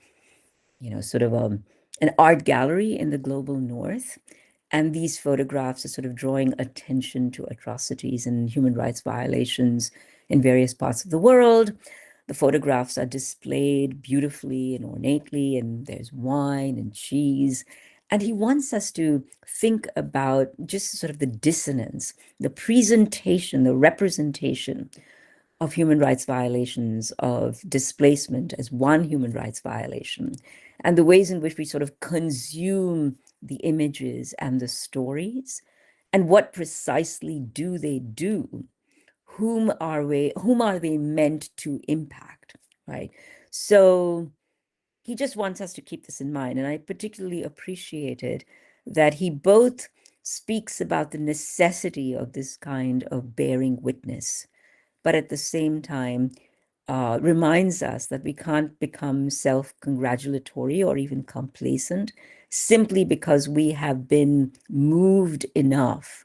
art gallery in the global north. And these photographs are sort of drawing attention to atrocities and human rights violations in various parts of the world. The photographs are displayed beautifully and ornately, and there's wine and cheese. And he wants us to think about just sort of the dissonance, the presentation, the representation of human rights violations, of displacement as one human rights violation, and the ways in which we sort of consume the images and the stories, and what precisely do they do? Whom are they meant to impact, right? So he just wants us to keep this in mind. And I particularly appreciated that he both speaks about the necessity of this kind of bearing witness, but at the same time reminds us that we can't become self-congratulatory or even complacent simply because we have been moved enough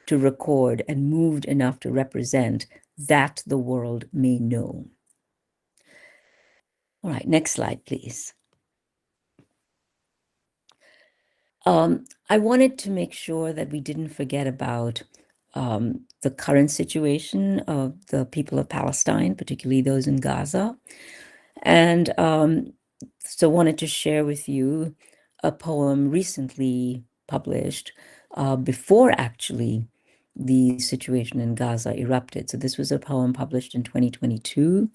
to record and moved enough to represent that the world may know. All right, next slide, please. I wanted to make sure that we didn't forget about the current situation of the people of Palestine, particularly those in Gaza. And so wanted to share with you a poem recently published before actually the situation in Gaza erupted. So this was a poem published in 2022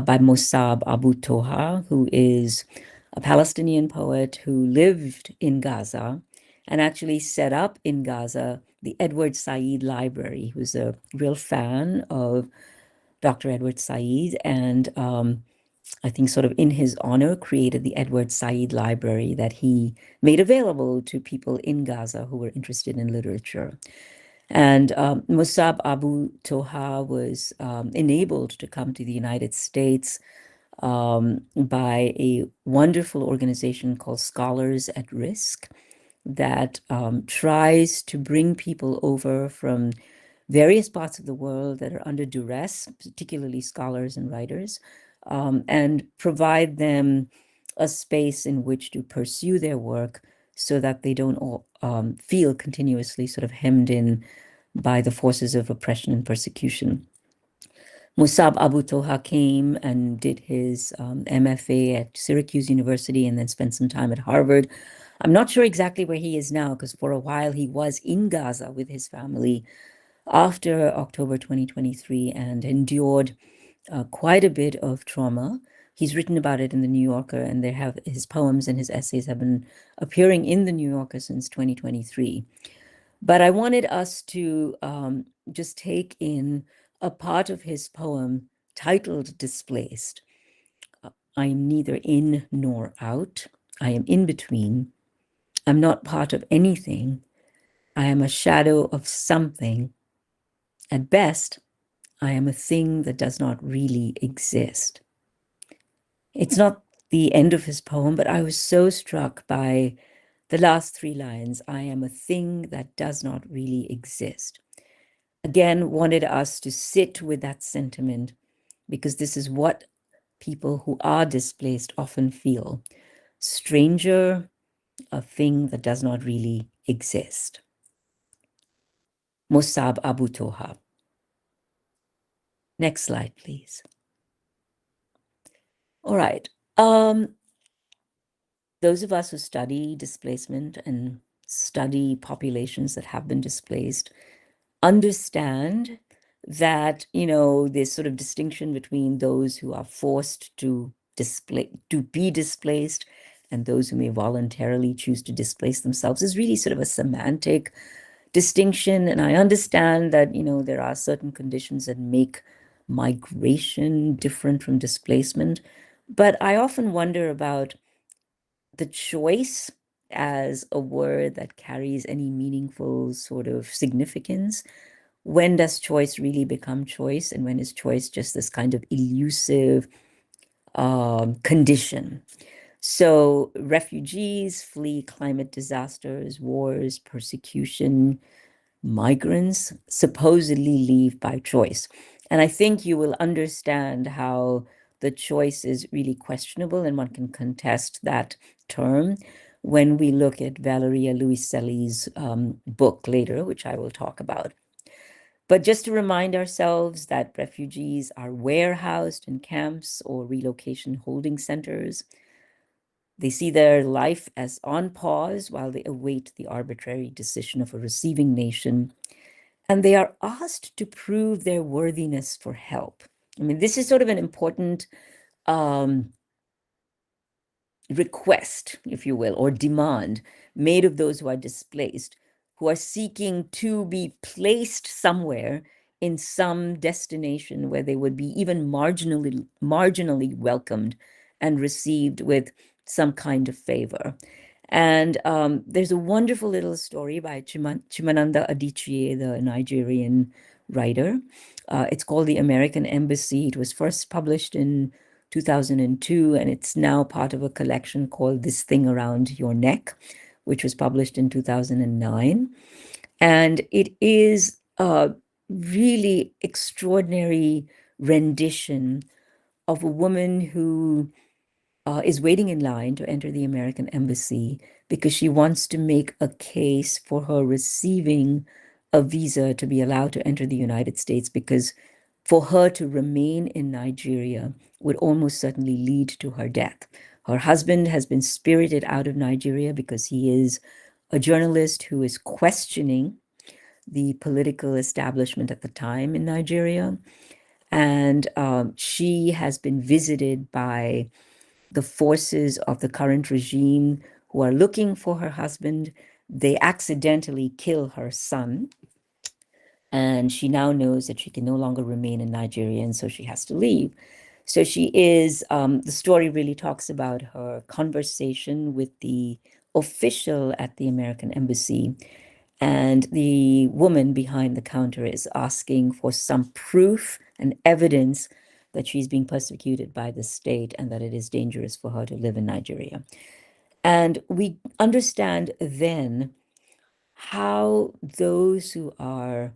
by Mossab Abu Toha, who is a Palestinian poet who lived in Gaza and actually set up in Gaza the Edward Said Library. He was a real fan of Dr. Edward Said, and I think sort of in his honor created the Edward Said Library that he made available to people in Gaza who were interested in literature. And Musab Abu Toha was enabled to come to the United States by a wonderful organization called Scholars at Risk that tries to bring people over from various parts of the world that are under duress, particularly scholars and writers, and provide them a space in which to pursue their work so that they don't all, feel continuously sort of hemmed in by the forces of oppression and persecution. Musab Abu Toha came and did his MFA at Syracuse University and then spent some time at Harvard. I'm not sure exactly where he is now because for a while he was in Gaza with his family after October 2023 and endured quite a bit of trauma. He's written about it in the New Yorker, and his poems and his essays have been appearing in the New Yorker since 2023. But I wanted us to just take in a part of his poem titled Displaced. I am neither in nor out. I am in between. I'm not part of anything. I am a shadow of something. At best, I am a thing that does not really exist. It's not the end of his poem, but I was so struck by the last three lines. I am a thing that does not really exist. Again, wanted us to sit with that sentiment because this is what people who are displaced often feel. Stranger, a thing that does not really exist. Musab Abu Toha. Next slide, please. All right. Those of us who study displacement and study populations that have been displaced understand that, this sort of distinction between those who are forced to be displaced and those who may voluntarily choose to displace themselves is really sort of a semantic distinction. And I understand that, there are certain conditions that make migration different from displacement. But I often wonder about the choice as a word that carries any meaningful sort of significance. When does choice really become choice? And when is choice just this kind of elusive condition? So refugees flee climate disasters, wars, persecution. Migrants supposedly leave by choice. And I think you will understand how the choice is really questionable, and one can contest that term when we look at Valeria Luiselli's book later, which I will talk about. But just to remind ourselves that refugees are warehoused in camps or relocation holding centers. They see their life as on pause while they await the arbitrary decision of a receiving nation. And they are asked to prove their worthiness for help. I mean, this is sort of an important request, if you will, or demand made of those who are displaced, who are seeking to be placed somewhere in some destination where they would be even marginally welcomed and received with some kind of favor. And there's a wonderful little story by Chimamanda Adichie, the Nigerian writer. It's called The American Embassy. It was first published in 2002, and it's now part of a collection called This Thing Around Your Neck, which was published in 2009. And it is a really extraordinary rendition of a woman who is waiting in line to enter the American embassy because she wants to make a case for her receiving a visa to be allowed to enter the United States, because for her to remain in Nigeria would almost certainly lead to her death. Her husband has been spirited out of Nigeria because he is a journalist who is questioning the political establishment at the time in Nigeria. And she has been visited by the forces of the current regime who are looking for her husband. They accidentally kill her son. And she now knows that she can no longer remain in Nigeria, and so she has to leave. So she is, the story really talks about her conversation with the official at the American embassy. And the woman behind the counter is asking for some proof and evidence that she's being persecuted by the state and that it is dangerous for her to live in Nigeria. And we understand then how those who are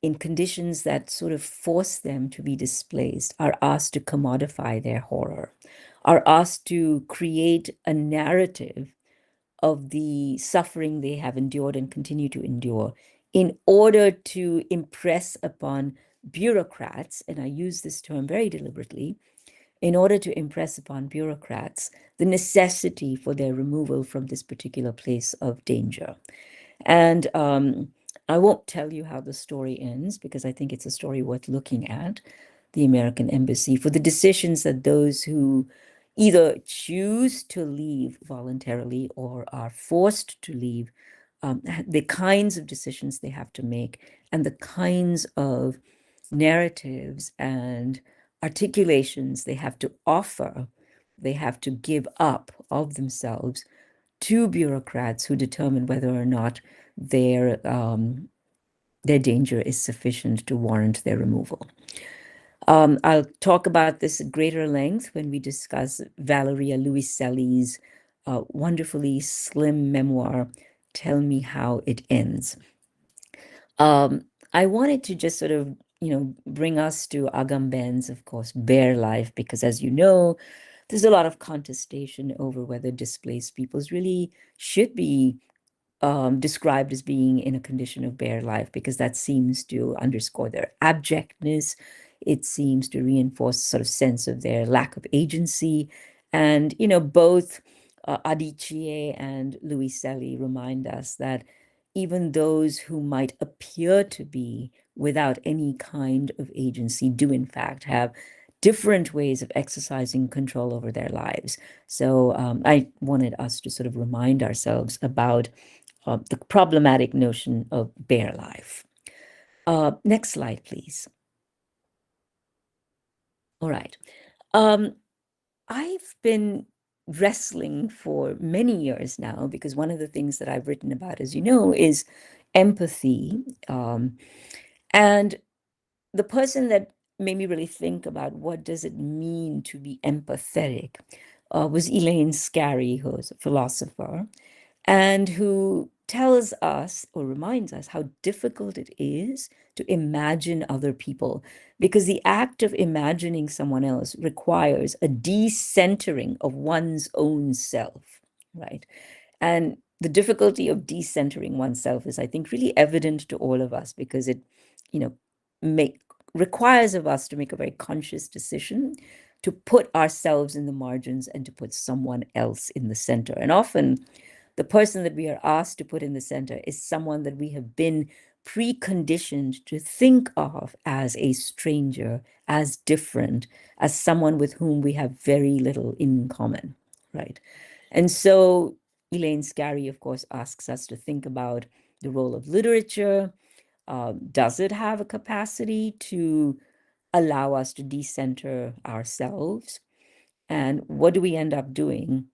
in conditions that sort of force them to be displaced are asked to commodify their horror, are asked to create a narrative of the suffering they have endured and continue to endure in order to impress upon bureaucrats, and I use this term very deliberately, in order to impress upon bureaucrats the necessity for their removal from this particular place of danger. And I won't tell you how the story ends, because I think it's a story worth looking at, the American embassy, for the decisions that those who either choose to leave voluntarily or are forced to leave, the kinds of decisions they have to make and the kinds of narratives and articulations they have to offer, they have to give up of themselves to bureaucrats who determine whether or not their danger is sufficient to warrant their removal. I'll talk about this at greater length when we discuss Valeria Luiselli's wonderfully slim memoir, Tell Me How It Ends. I wanted to just sort of, bring us to Agamben's, of course, bare life, because as you know, there's a lot of contestation over whether displaced peoples really should be described as being in a condition of bare life, because that seems to underscore their abjectness. It seems to reinforce a sort of sense of their lack of agency. And, both Adichie and Luiselli remind us that even those who might appear to be without any kind of agency do in fact have different ways of exercising control over their lives. So I wanted us to sort of remind ourselves about the problematic notion of bare life. Next slide, please. All right. I've been wrestling for many years now, because one of the things that I've written about, as you know, is empathy. And the person that made me really think about what does it mean to be empathetic was Elaine Scarry, who's a philosopher, and who tells us or reminds us how difficult it is to imagine other people, because the act of imagining someone else requires a decentering of one's own self, right? And the difficulty of decentering oneself is, I think, really evident to all of us, because it, requires of us to make a very conscious decision to put ourselves in the margins and to put someone else in the center. And often the person that we are asked to put in the center is someone that we have been preconditioned to think of as a stranger, as different, as someone with whom we have very little in common, right? And so Elaine Scarry, of course, asks us to think about the role of literature. Does it have a capacity to allow us to decenter ourselves? And what do we end up doing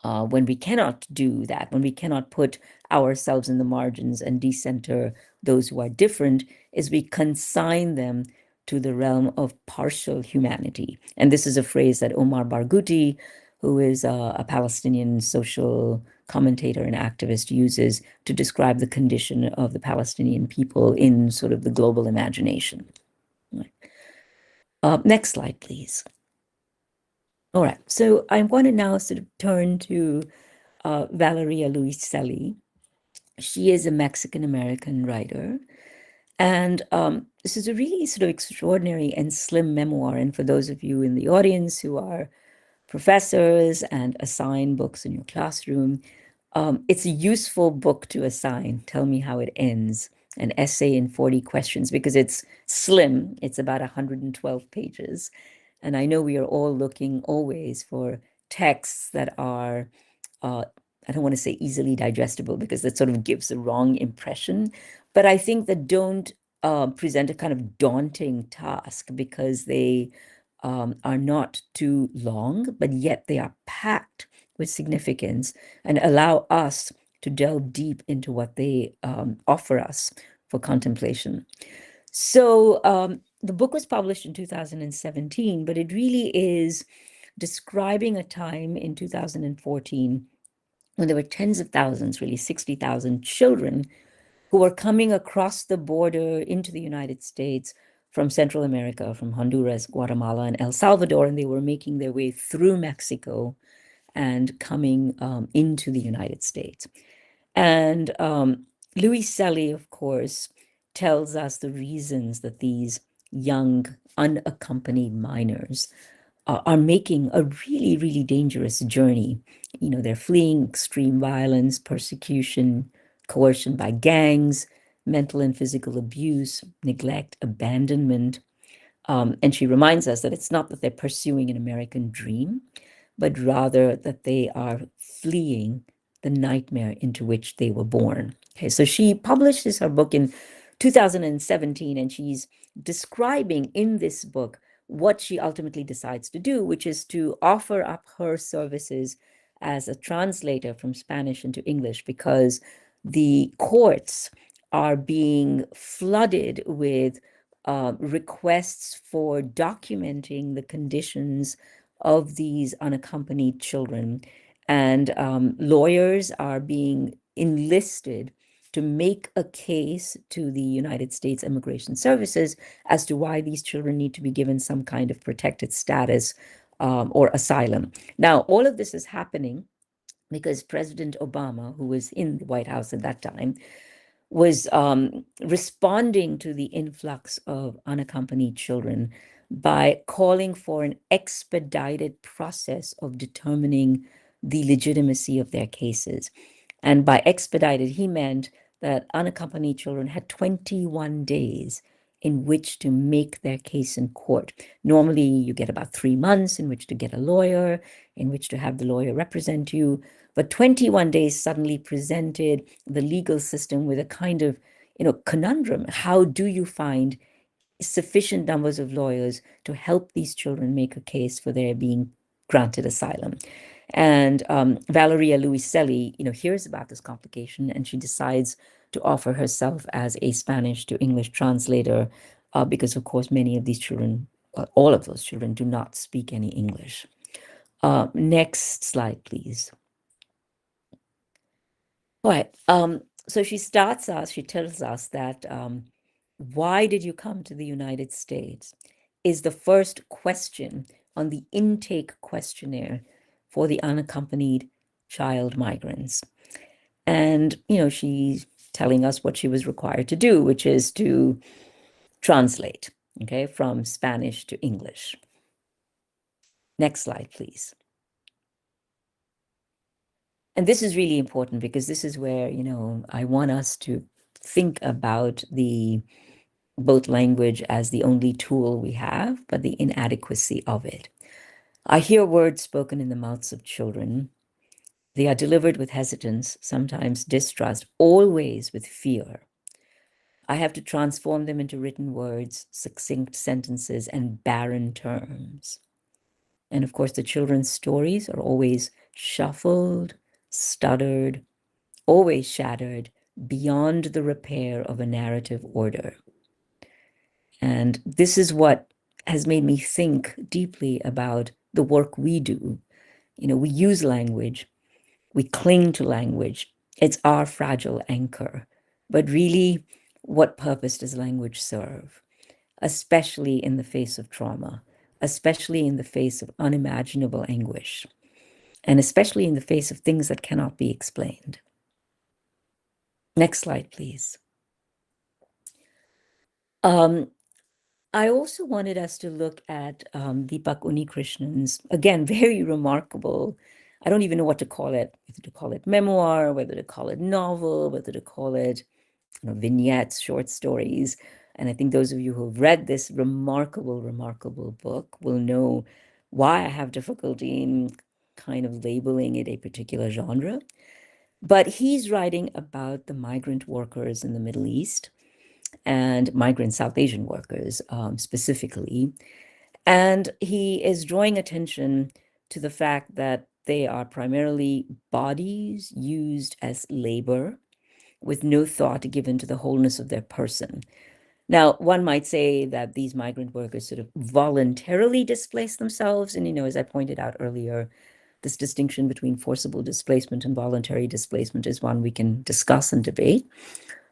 when we cannot do that, when we cannot put ourselves in the margins and decenter those who are different, is we consign them to the realm of partial humanity. And this is a phrase that Omar Barghouti, who is a Palestinian social commentator and activist, uses to describe the condition of the Palestinian people in sort of the global imagination. Next slide, please. All right, so I'm going to now sort of turn to Valeria Luiselli. She is a Mexican-American writer. And this is a really sort of extraordinary and slim memoir. And for those of you in the audience who are professors and assign books in your classroom, it's a useful book to assign. Tell me how it ends. An essay in 40 questions, because it's slim. It's about 112 pages. And I know we are all looking always for texts that are, I don't want to say easily digestible, because that sort of gives the wrong impression. But I think that don't present a kind of daunting task, because they are not too long, but yet they are packed with significance and allow us to delve deep into what they offer us for contemplation. So the book was published in 2017, but it really is describing a time in 2014 when there were tens of thousands, really 60,000 children who were coming across the border into the United States from Central America, from Honduras, Guatemala, and El Salvador, and they were making their way through Mexico and coming into the United States. And Luiselli, of course, tells us the reasons that these young, unaccompanied minors are making a really, really dangerous journey. You know, they're fleeing extreme violence, persecution, coercion by gangs, mental and physical abuse, neglect, abandonment. And she reminds us that it's not that they're pursuing an American dream, but rather that they are fleeing the nightmare into which they were born. Okay, so she publishes her book in 2017, and she's describing in this book what she ultimately decides to do, which is to offer up her services as a translator from Spanish into English, because the courts are being flooded with requests for documenting the conditions of these unaccompanied children. And lawyers are being enlisted to make a case to the United States Immigration Services as to why these children need to be given some kind of protected status or asylum. Now, all of this is happening because President Obama, who was in the White House at that time, was responding to the influx of unaccompanied children by calling for an expedited process of determining the legitimacy of their cases. And by expedited, he meant that unaccompanied children had 21 days in which to make their case in court. Normally, you get about 3 months in which to get a lawyer, in which to have the lawyer represent you. But 21 days suddenly presented the legal system with a kind of, conundrum. How do you find sufficient numbers of lawyers to help these children make a case for their being granted asylum? And Valeria Luiselli, hears about this complication, and she decides to offer herself as a Spanish to English translator, because, of course, many of these children, all of those children, do not speak any English. Next slide, please. All right. So she tells us that why did you come to the United States is the first question on the intake questionnaire for the unaccompanied child migrants. And, she's telling us what she was required to do, which is to translate, okay, from Spanish to English. Next slide, please. And this is really important, because this is where, I want us to think about both language as the only tool we have, but the inadequacy of it. I hear words spoken in the mouths of children. They are delivered with hesitance, sometimes distrust, always with fear. I have to transform them into written words, succinct sentences, and barren terms. And of course, the children's stories are always shuffled, stuttered, always shattered, beyond the repair of a narrative order. And this is what has made me think deeply about the work we do. We use language, we cling to language. It's our fragile anchor. But really, what purpose does language serve? Especially in the face of trauma, especially in the face of unimaginable anguish. and especially in the face of things that cannot be explained. Next slide, please. I also wanted us to look at Deepak Unikrishnan's, again, very remarkable, I don't even know what to call it, whether to call it memoir, whether to call it novel, whether to call it vignettes, short stories. And I think those of you who have read this remarkable, remarkable book will know why I have difficulty in kind of labeling it a particular genre. But he's writing about the migrant workers in the Middle East and migrant South Asian workers specifically. And he is drawing attention to the fact that they are primarily bodies used as labor with no thought given to the wholeness of their person. Now, one might say that these migrant workers sort of voluntarily displace themselves. And, as I pointed out earlier, this distinction between forcible displacement and voluntary displacement is one we can discuss and debate.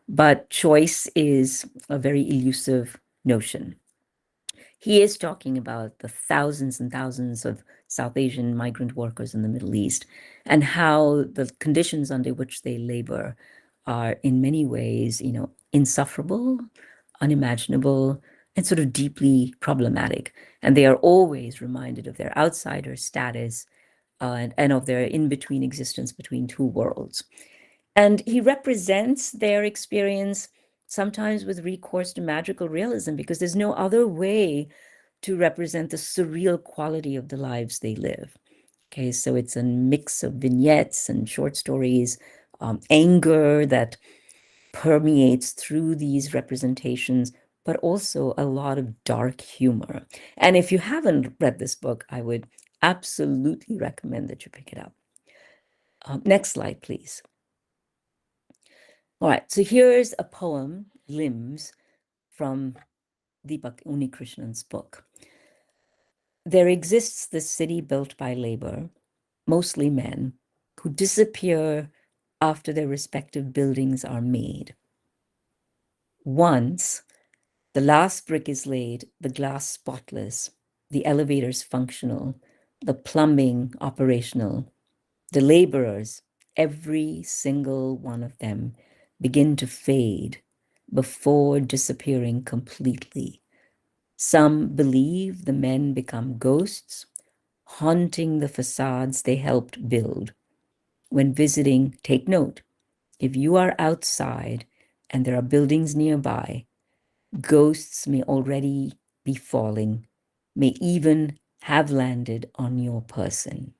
But choice is a very elusive notion. He is talking about the thousands and thousands of South Asian migrant workers in the Middle East and how the conditions under which they labor are in many ways, insufferable, unimaginable, and sort of deeply problematic. And they are always reminded of their outsider status and of their in-between existence between two worlds. And he represents their experience sometimes with recourse to magical realism, because there's no other way to represent the surreal quality of the lives they live. Okay, so it's a mix of vignettes and short stories, anger that permeates through these representations, but also a lot of dark humor. And if you haven't read this book, I would absolutely recommend that you pick it up. Next slide, please. All right, so here's a poem, Limbs, from Deepak Unikrishnan's book. There exists this city built by labor, mostly men, who disappear after their respective buildings are made. Once the last brick is laid, the glass spotless, the elevators functional, the plumbing operational, the laborers, every single one of them, begin to fade before disappearing completely. Some believe the men become ghosts, haunting the facades they helped build. When visiting, take note, if you are outside and there are buildings nearby, ghosts may already be falling, may even have landed on your person.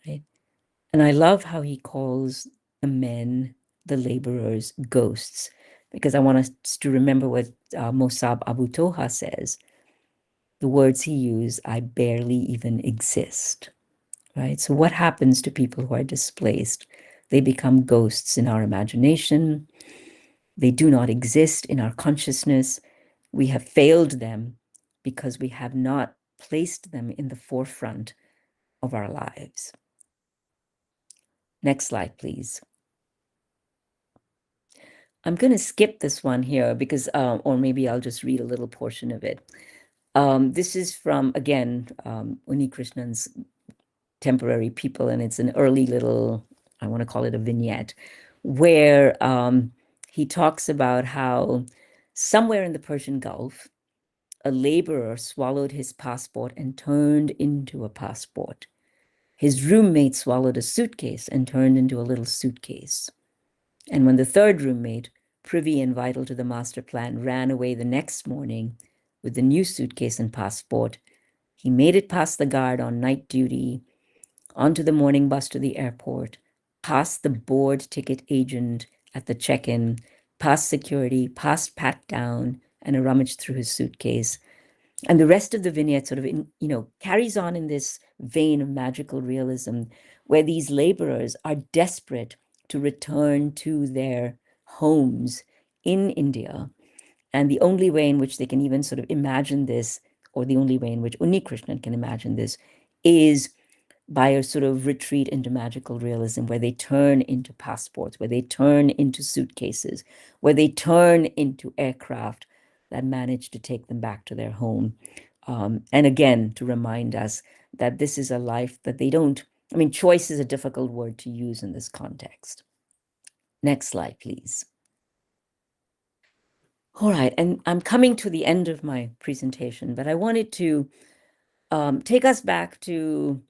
Right? And I love how he calls the men, the laborers, ghosts, because I want us to remember what Mossab Abu Toha says. The words he used, I barely even exist, right? So what happens to people who are displaced? They become ghosts in our imagination. They do not exist in our consciousness. We have failed them because we have not placed them in the forefront of our lives. Next slide, please. I'm going to skip this one here because, or maybe I'll just read a little portion of it. This is from, again, Unikrishnan's Temporary People, and it's an early little, I want to call it a vignette, where he talks about how somewhere in the Persian Gulf, a laborer swallowed his passport and turned into a passport. His roommate swallowed a suitcase and turned into a little suitcase. And when the third roommate, privy and vital to the master plan, ran away the next morning with the new suitcase and passport, he made it past the guard on night duty, onto the morning bus to the airport, past the board ticket agent at the check-in, past security, past pat down, and a rummage through his suitcase. And the rest of the vignette sort of, carries on in this vein of magical realism, where these laborers are desperate to return to their homes in India. And the only way in which they can even sort of imagine this, or the only way in which Unikrishnan can imagine this, is by a sort of retreat into magical realism, where they turn into passports, where they turn into suitcases, where they turn into aircraft that manage to take them back to their home. And again, to remind us that this is a life that they don't, I mean, choice is a difficult word to use in this context. Next slide, please. All right, and I'm coming to the end of my presentation, but I wanted to take us back to,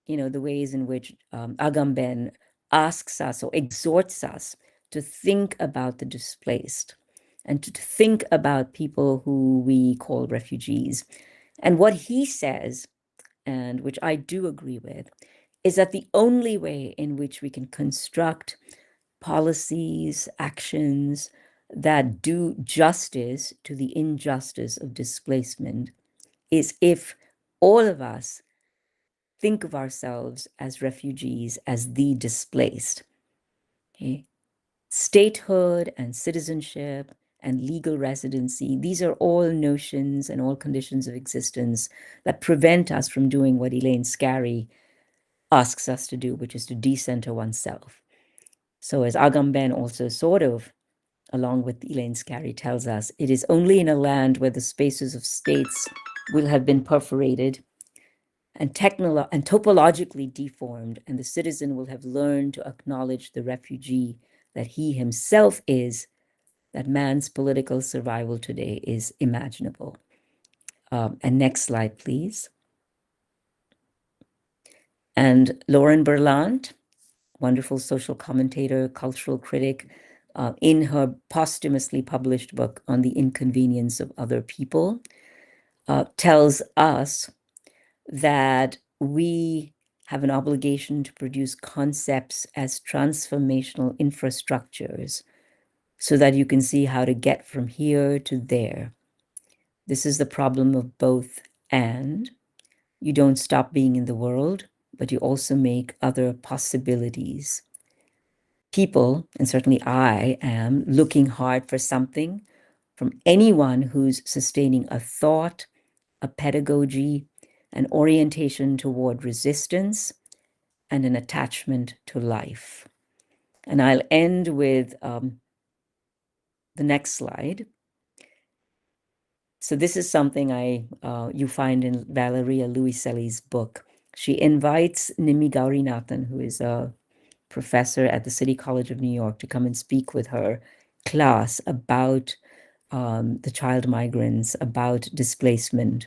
the ways in which Agamben asks us or exhorts us to think about the displaced and to think about people who we call refugees. And what he says, and which I do agree with, is that the only way in which we can construct policies, actions that do justice to the injustice of displacement is if all of us think of ourselves as refugees, as the displaced. Okay? Statehood and citizenship and legal residency, these are all notions and all conditions of existence that prevent us from doing what Elaine Scarry asks us to do, which is to decenter oneself. So as Agamben also sort of, along with Elaine Scarry, tells us, it is only in a land where the spaces of states will have been perforated and topologically deformed, and the citizen will have learned to acknowledge the refugee that he himself is, that man's political survival today is imaginable. And next slide, please. And Lauren Berlant, wonderful social commentator, cultural critic, in her posthumously published book on the inconvenience of other people, tells us that we have an obligation to produce concepts as transformational infrastructures so that you can see how to get from here to there. This is the problem of both and. You don't stop being in the world, but you also make other possibilities. People, and certainly I am, looking hard for something from anyone who's sustaining a thought, a pedagogy, an orientation toward resistance, and an attachment to life. And I'll end with the next slide. So this is something you find in Valeria Luiselli's book. She invites Nimi Gaurinathan, who is a professor at the City College of New York, to come and speak with her class about the child migrants, about displacement.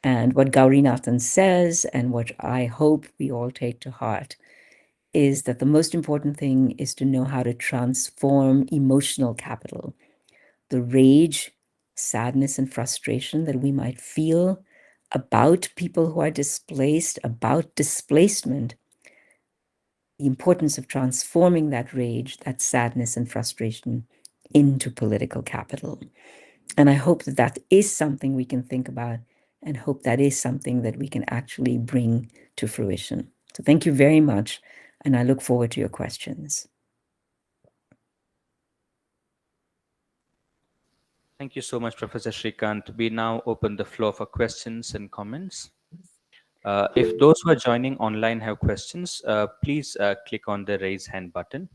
And what Gaurinathan says, and what I hope we all take to heart, is that the most important thing is to know how to transform emotional capital, the rage, sadness, and frustration that we might feel about people who are displaced, about displacement, the importance of transforming that rage, that sadness, and frustration into political capital. And I hope that that is something we can think about, and hope that is something that we can actually bring to fruition. So thank you very much, and I look forward to your questions. Thank you so much, Professor Srikanth. We now open the floor for questions and comments. If those who are joining online have questions, please click on the raise hand button.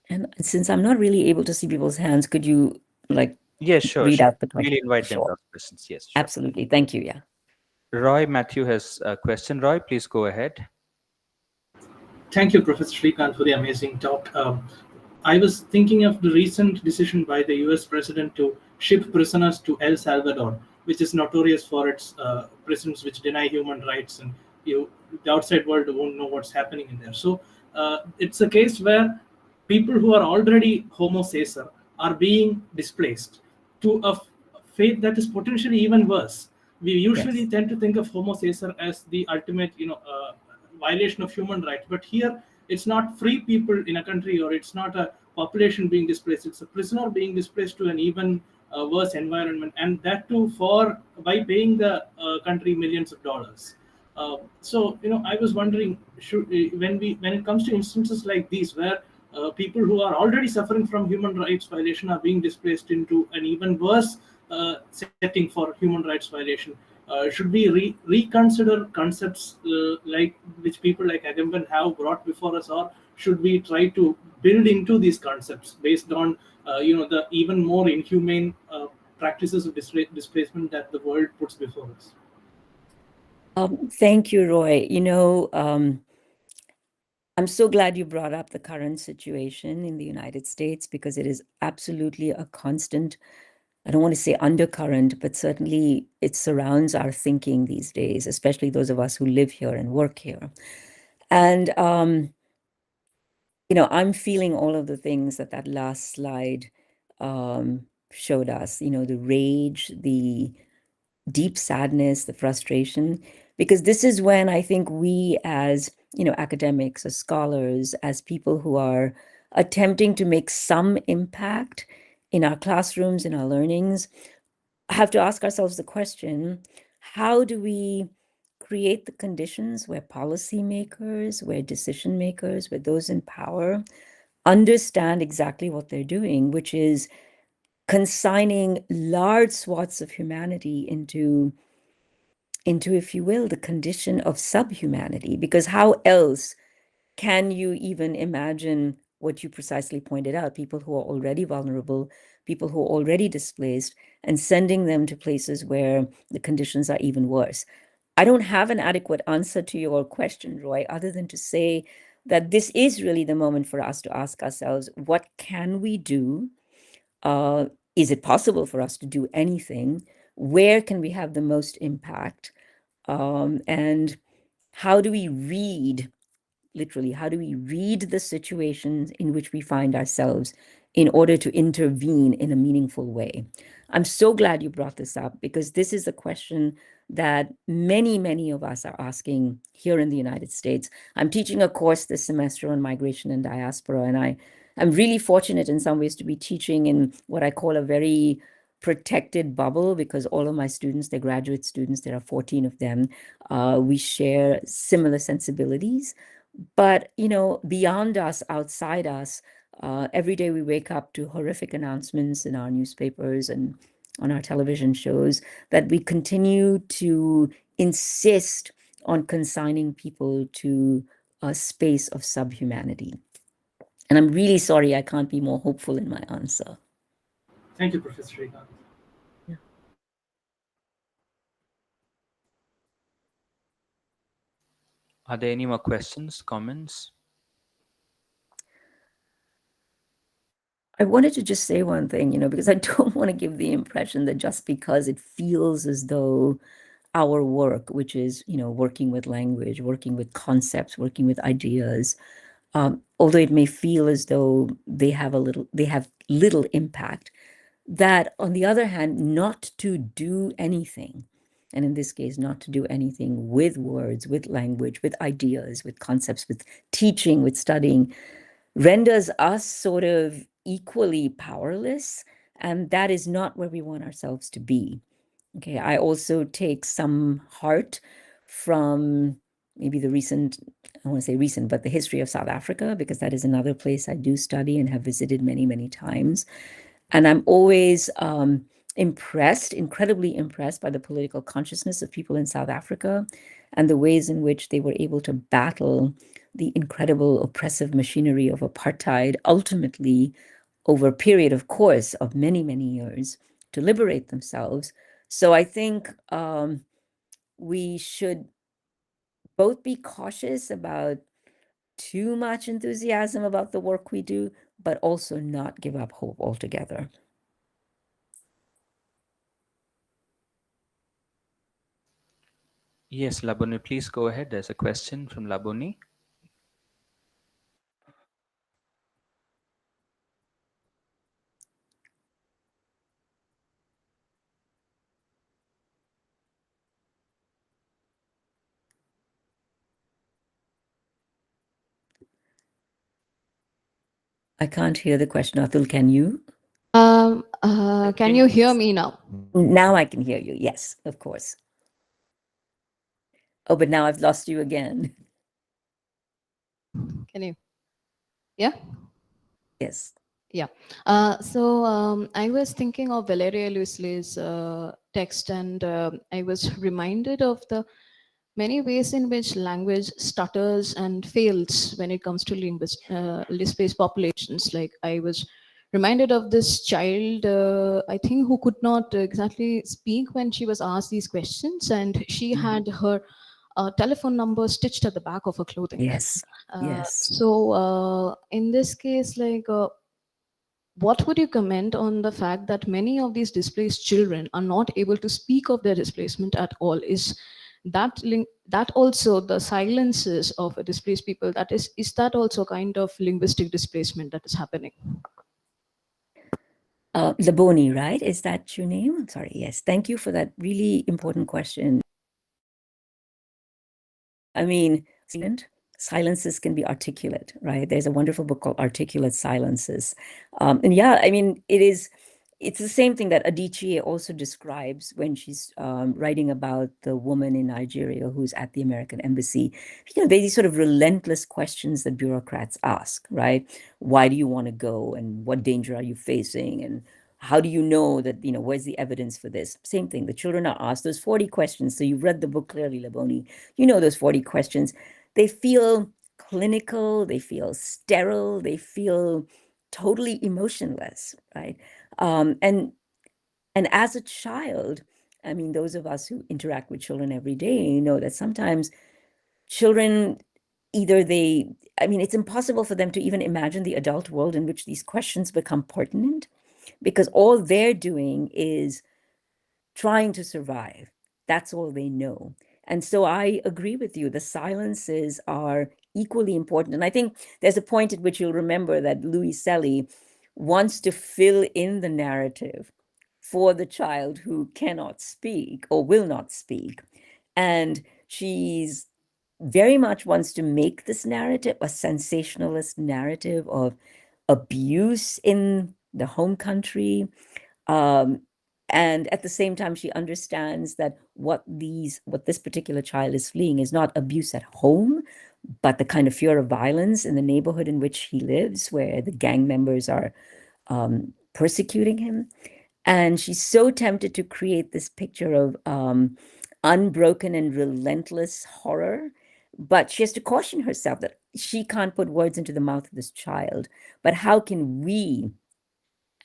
And since I'm not really able to see people's hands, could you sure, read out the question? We'll invite them to ask questions. Yes, sure. Absolutely. Thank you. Yeah. Roy Matthew has a question. Roy, please go ahead. Thank you, Professor Srikanth, for the amazing talk. I was thinking of the recent decision by the US president to ship prisoners to El Salvador, which is notorious for its prisons which deny human rights, and the outside world won't know what's happening in there. So it's a case where people who are already homo sacer are being displaced to a fate that is potentially even worse. We usually tend to think of homo sacer as the ultimate, violation of human rights, but here it's not free people in a country, or it's not a population being displaced, it's a prisoner being displaced to an even worse environment, and that too by paying the country millions of dollars. So I was wondering, when it comes to instances like these where people who are already suffering from human rights violation are being displaced into an even worse setting for human rights violation, should we reconsider concepts which people like Agamben have brought before us, or should we try to build into these concepts based on the even more inhumane practices of displacement that the world puts before us? Thank you, Roy. I'm so glad you brought up the current situation in the United States, because it is absolutely a constant, I don't want to say undercurrent, but certainly it surrounds our thinking these days, especially those of us who live here and work here. And, I'm feeling all of the things that last slide showed us, the rage, the deep sadness, the frustration, because this is when I think we as, academics, as scholars, as people who are attempting to make some impact in our classrooms, in our learnings, have to ask ourselves the question, how do we create the conditions where policymakers, where decision makers, where those in power understand exactly what they're doing, which is consigning large swaths of humanity into, if you will, the condition of subhumanity, because how else can you even imagine what you precisely pointed out, people who are already vulnerable, people who are already displaced, and sending them to places where the conditions are even worse? I don't have an adequate answer to your question, Roy, other than to say that this is really the moment for us to ask ourselves, what can we do? Is it possible for us to do anything? Where can we have the most impact? And how do we read, literally, how do we read the situations in which we find ourselves in order to intervene in a meaningful way? I'm so glad you brought this up, because this is a question that many, many of us are asking here in the United States. I'm teaching a course this semester on migration and diaspora, and I'm really fortunate in some ways to be teaching in what I call a very protected bubble, because all of my students, they're graduate students, there are 14 of them. We share similar sensibilities. But, beyond us, outside us, every day we wake up to horrific announcements in our newspapers and on our television shows that we continue to insist on consigning people to a space of subhumanity. And I'm really sorry I can't be more hopeful in my answer. Thank you, Professor Srikanth. Are there any more questions, comments? I wanted to just say one thing, because I don't want to give the impression that just because it feels as though our work, which is, working with language, working with concepts, working with ideas, although it may feel as though they have little impact, that on the other hand, not to do anything, and in this case, not to do anything with words, with language, with ideas, with concepts, with teaching, with studying, renders us sort of equally powerless. And that is not where we want ourselves to be. Okay, I also take some heart from maybe the recent, I want to say recent, but the history of South Africa, because that is another place I do study and have visited many, many times. And I'm always incredibly impressed by the political consciousness of people in South Africa and the ways in which they were able to battle the incredible oppressive machinery of apartheid, ultimately over a period, of course, of many, many years to liberate themselves. So I think we should both be cautious about too much enthusiasm about the work we do, but also not give up hope altogether. Yes, Laboni, please go ahead. There's a question from Laboni. I can't hear the question, Atul, can you? Can you hear me now? Now I can hear you, yes, of course. Oh, but now I've lost you again. Can you? Yeah? Yes. Yeah. I was thinking of Valeria Luisley's text, and I was reminded of the many ways in which language stutters and fails when it comes to displaced populations. Like I was reminded of this child, I think, who could not exactly speak when she was asked these questions, and she had her telephone number stitched at the back of her clothing. Yes. Yes. So in this case, like, what would you comment on the fact that many of these displaced children are not able to speak of their displacement at all? Is that also the silences of displaced people? Is that also kind of linguistic displacement that is happening? Laboni, right? Is that your name? I'm sorry. Yes. Thank you for that really important question. I mean, silences can be articulate, right? There's a wonderful book called Articulate Silences. And yeah, I mean, it's the same thing that Adichie also describes when she's writing about the woman in Nigeria who's at the American embassy. You know, these sort of relentless questions that bureaucrats ask, right? Why do you want to go? And what danger are you facing? And how do you know that, you know, where's the evidence for this? Same thing. The children are asked those 40 questions. So you've read the book clearly, Laboni. You know those 40 questions. They feel clinical. They feel sterile. They feel totally emotionless, right? And as a child, I mean, those of us who interact with children every day know that sometimes children I mean, it's impossible for them to even imagine the adult world in which these questions become pertinent, because all they're doing is trying to survive. That's all they know. And so I agree with you. The silences are equally important. And I think there's a point at which you'll remember that Louis Selly wants to fill in the narrative for the child who cannot speak or will not speak. And she's very much wants to make this narrative a sensationalist narrative of abuse in the home country. And at the same time, she understands that what this particular child is fleeing is not abuse at home, but the kind of fear of violence in the neighborhood in which he lives, where the gang members are persecuting him. And she's so tempted to create this picture of unbroken and relentless horror. But she has to caution herself that she can't put words into the mouth of this child. But how can we,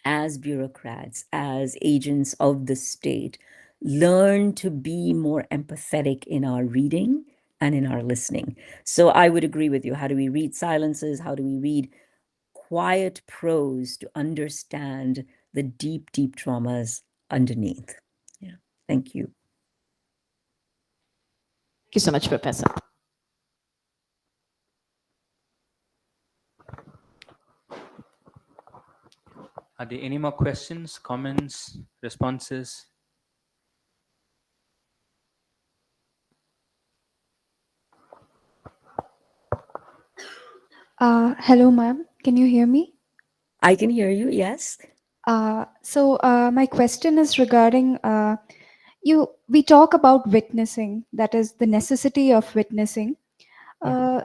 as bureaucrats, as agents of the state, learn to be more empathetic in our reading and in our listening? So I would agree with you. How do we read silences? How do we read quiet prose to understand the deep, deep traumas underneath? Yeah. Thank you. Thank you so much, Professor. Are there any more questions, comments, responses? Hello, ma'am. Can you hear me? I can hear you, yes. My question is regarding we talk about witnessing, that is the necessity of witnessing.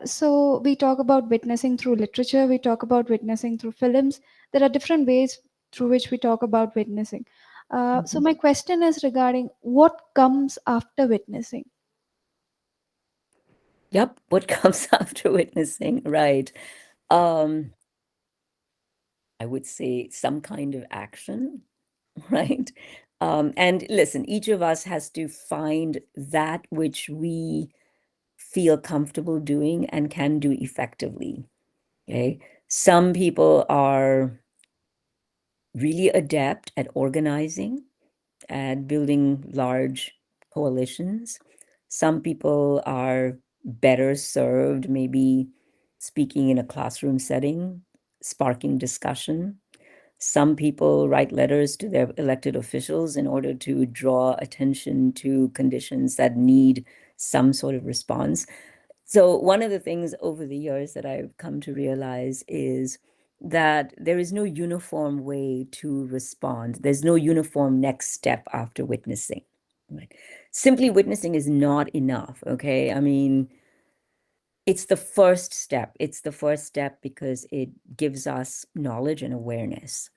So we talk about witnessing through literature, we talk about witnessing through films. There are different ways through which we talk about witnessing. So my question is regarding what comes after witnessing. Yep, what comes after witnessing, right? I would say some kind of action, right? And listen, each of us has to find that which we feel comfortable doing and can do effectively. Okay. Some people are really adept at organizing and building large coalitions. Some people are better served maybe speaking in a classroom setting, sparking discussion. Some people write letters to their elected officials in order to draw attention to conditions that need some sort of response. So one of the things over the years that I've come to realize is that there is no uniform way to respond. There's no uniform next step after witnessing. Right? Simply witnessing is not enough, okay? I mean, it's the first step. It's the first step because it gives us knowledge and awareness.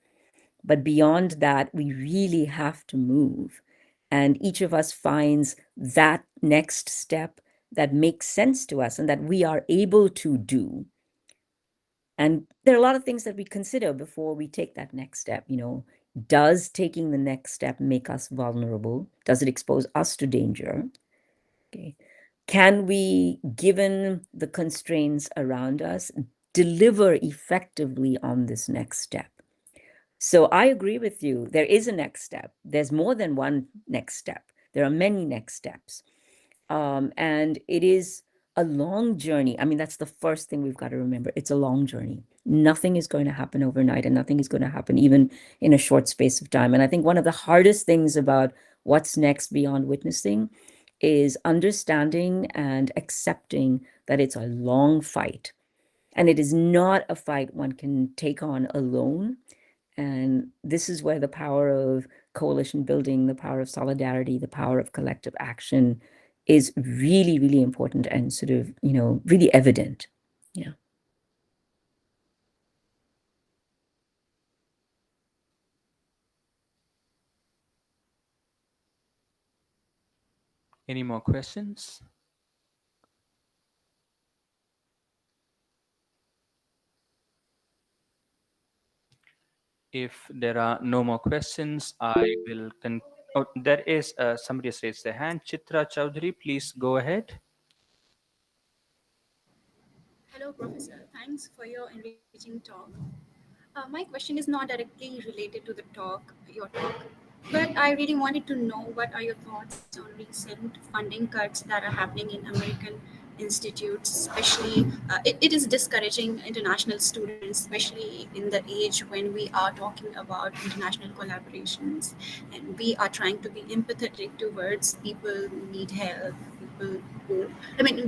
But beyond that, we really have to move. And each of us finds that next step that makes sense to us and that we are able to do And there are a lot of things that we consider before we take that next step. Does taking the next step make us vulnerable? Does it expose us to danger? Okay. Can we, given the constraints around us, deliver effectively on this next step? So I agree with you. There is a next step. There's more than one next step. There are many next steps. And it is a long journey. I mean, that's the first thing we've got to remember. It's a long journey. Nothing is going to happen overnight, and nothing is going to happen even in a short space of time. And I think one of the hardest things about what's next beyond witnessing is understanding and accepting that it's a long fight. And it is not a fight one can take on alone. And this is where the power of coalition building, the power of solidarity, the power of collective action is really, really important and sort of, really evident. Yeah. Any more questions? If there are no more questions, I will oh, there is somebody has raised their hand. Chitra Chaudhary, please go ahead. Hello, Professor. Thanks for your enriching talk. My question is not directly related to your talk, but I really wanted to know what are your thoughts on recent funding cuts that are happening in American institutes, especially it is discouraging international students, especially in the age when we are talking about international collaborations and we are trying to be empathetic towards people who need help, people who,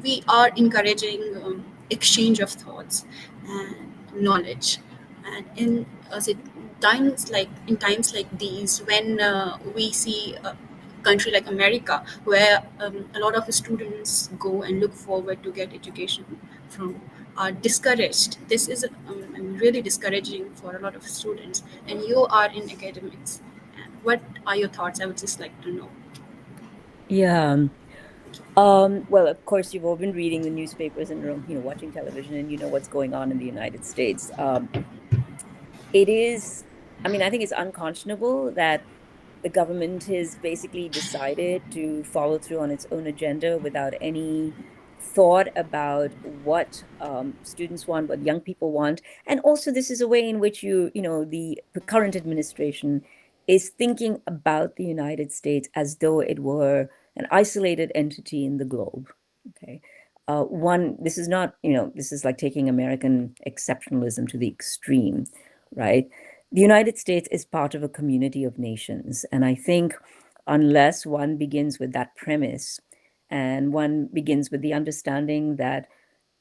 we are encouraging exchange of thoughts and knowledge. And in times like these, when we see a country like America, where a lot of students go and look forward to get education from, are discouraged. This is really discouraging for a lot of students. And you are in academics. And what are your thoughts? I would just like to know. Yeah. Well, of course, you've all been reading the newspapers and watching television, and you know what's going on in the United States. It is, I think it's unconscionable that the government has basically decided to follow through on its own agenda without any thought about what students want, what young people want. And also, this is a way in which the current administration is thinking about the United States as though it were an isolated entity in the globe. Okay. This is not, this is like taking American exceptionalism to the extreme, right? The United States is part of a community of nations. And I think unless one begins with that premise and one begins with the understanding that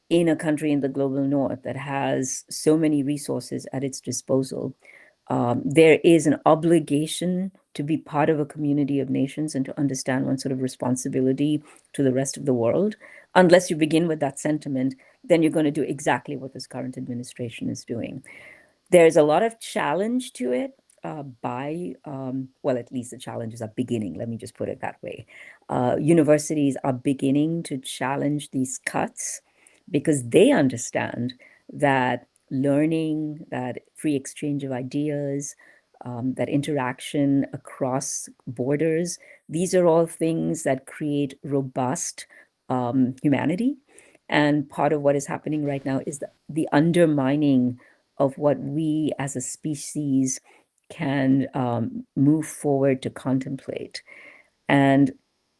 in a country in the global north that has so many resources at its disposal, there is an obligation to be part of a community of nations and to understand one sort of responsibility to the rest of the world. Unless you begin with that sentiment, then you're going to do exactly what this current administration is doing. There's a lot of challenge to it at least the challenges are beginning. Let me just put it that way. Universities are beginning to challenge these cuts because they understand that learning, that free exchange of ideas, that interaction across borders, these are all things that create robust humanity. And part of what is happening right now is the undermining of what we as a species can move forward to contemplate, and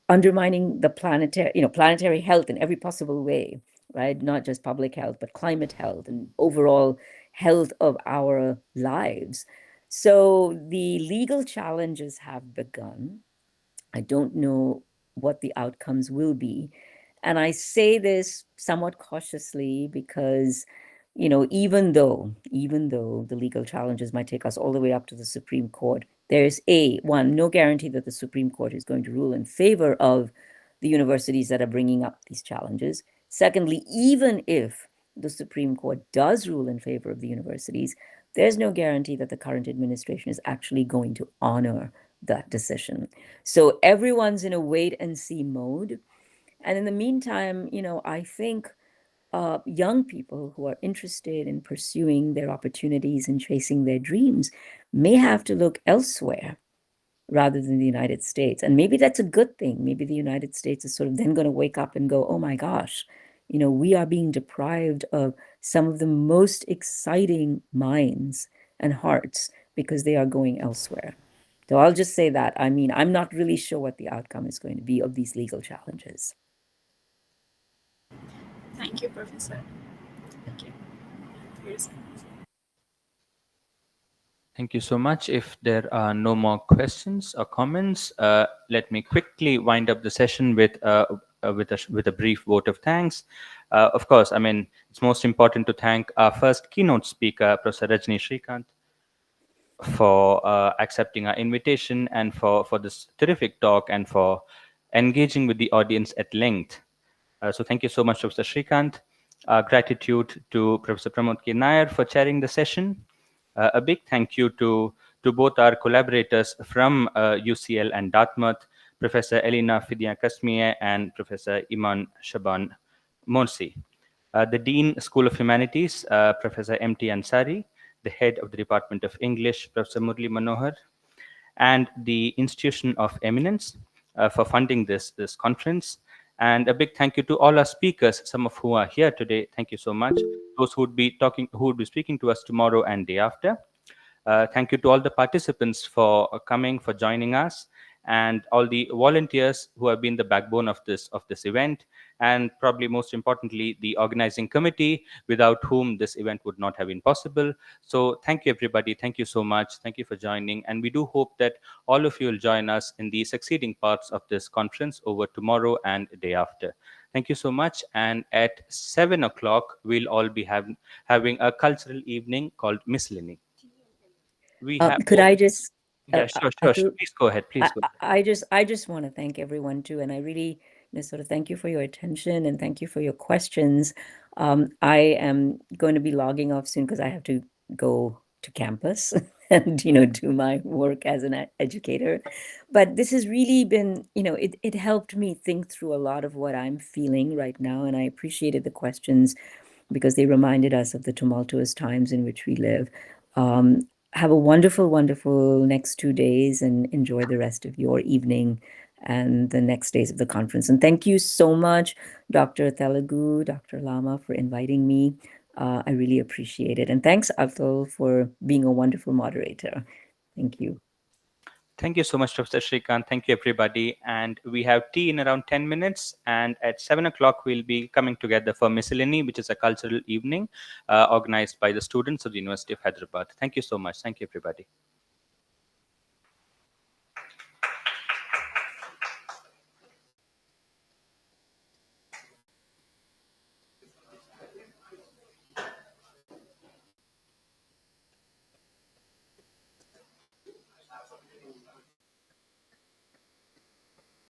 undermining the planetary health in every possible way, right? Not just public health, but climate health and overall health of our lives. So the legal challenges have begun. I don't know what the outcomes will be. And I say this somewhat cautiously because, even though the legal challenges might take us all the way up to the Supreme Court, there's no guarantee that the Supreme Court is going to rule in favor of the universities that are bringing up these challenges. Secondly, even if the Supreme Court does rule in favor of the universities, there's no guarantee that the current administration is actually going to honor that decision. So everyone's in a wait and see mode. And in the meantime, I think young people who are interested in pursuing their opportunities and chasing their dreams may have to look elsewhere rather than the United States. And maybe that's a good thing. Maybe the United States is sort of then going to wake up and go, oh my gosh, we are being deprived of some of the most exciting minds and hearts because they are going elsewhere. So I'll just say that. I mean, I'm not really sure what the outcome is going to be of these legal challenges. Thank you, Professor. Thank you. Thank you so much. If there are no more questions or comments, let me quickly wind up the session with a brief vote of thanks. Of course, I mean, it's most important to thank our first keynote speaker, Professor Rajini Srikanth, for accepting our invitation and for this terrific talk and for engaging with the audience at length. So thank you so much, Professor Srikanth. Gratitude to Professor Pramod K. Nair for chairing the session. A big thank you to both our collaborators from UCL and Dartmouth, Professor Elina Fidia-Kasmie and Professor Iman Shaban Morsi. The Dean, School of Humanities, Professor M.T. Ansari, the Head of the Department of English, Professor Murli Manohar, and the Institution of Eminence for funding this conference. And a big thank you to all our speakers, some of whom are here today. Thank you so much. Those who would be speaking to us tomorrow and day after. Thank you to all the participants for coming, for joining us, and all the volunteers who have been the backbone of this event, and probably most importantly, the organizing committee, without whom this event would not have been possible. So thank you, everybody. Thank you so much. Thank you for joining. And we do hope that all of you will join us in the succeeding parts of this conference over tomorrow and day after. Thank you so much. And at 7 o'clock, we'll all be having a cultural evening called Miscellany. We have. Could I just? Yeah, sure. Please go ahead. Please go ahead. I just want to thank everyone too, and I really sort of thank you for your attention and thank you for your questions. I am going to be logging off soon because I have to go to campus and do my work as an educator. But this has really been, it helped me think through a lot of what I'm feeling right now, and I appreciated the questions because they reminded us of the tumultuous times in which we live. Have a wonderful, wonderful next 2 days and enjoy the rest of your evening and the next days of the conference. And thank you so much, Dr. Telugu, Dr. Lama, for inviting me. I really appreciate it. And thanks, Atul, for being a wonderful moderator. Thank you. Thank you so much, Professor Srikanth. Thank you, everybody. And we have tea in around 10 minutes. And at 7 o'clock, we'll be coming together for Miscellany, which is a cultural evening organized by the students of the University of Hyderabad. Thank you so much. Thank you, everybody.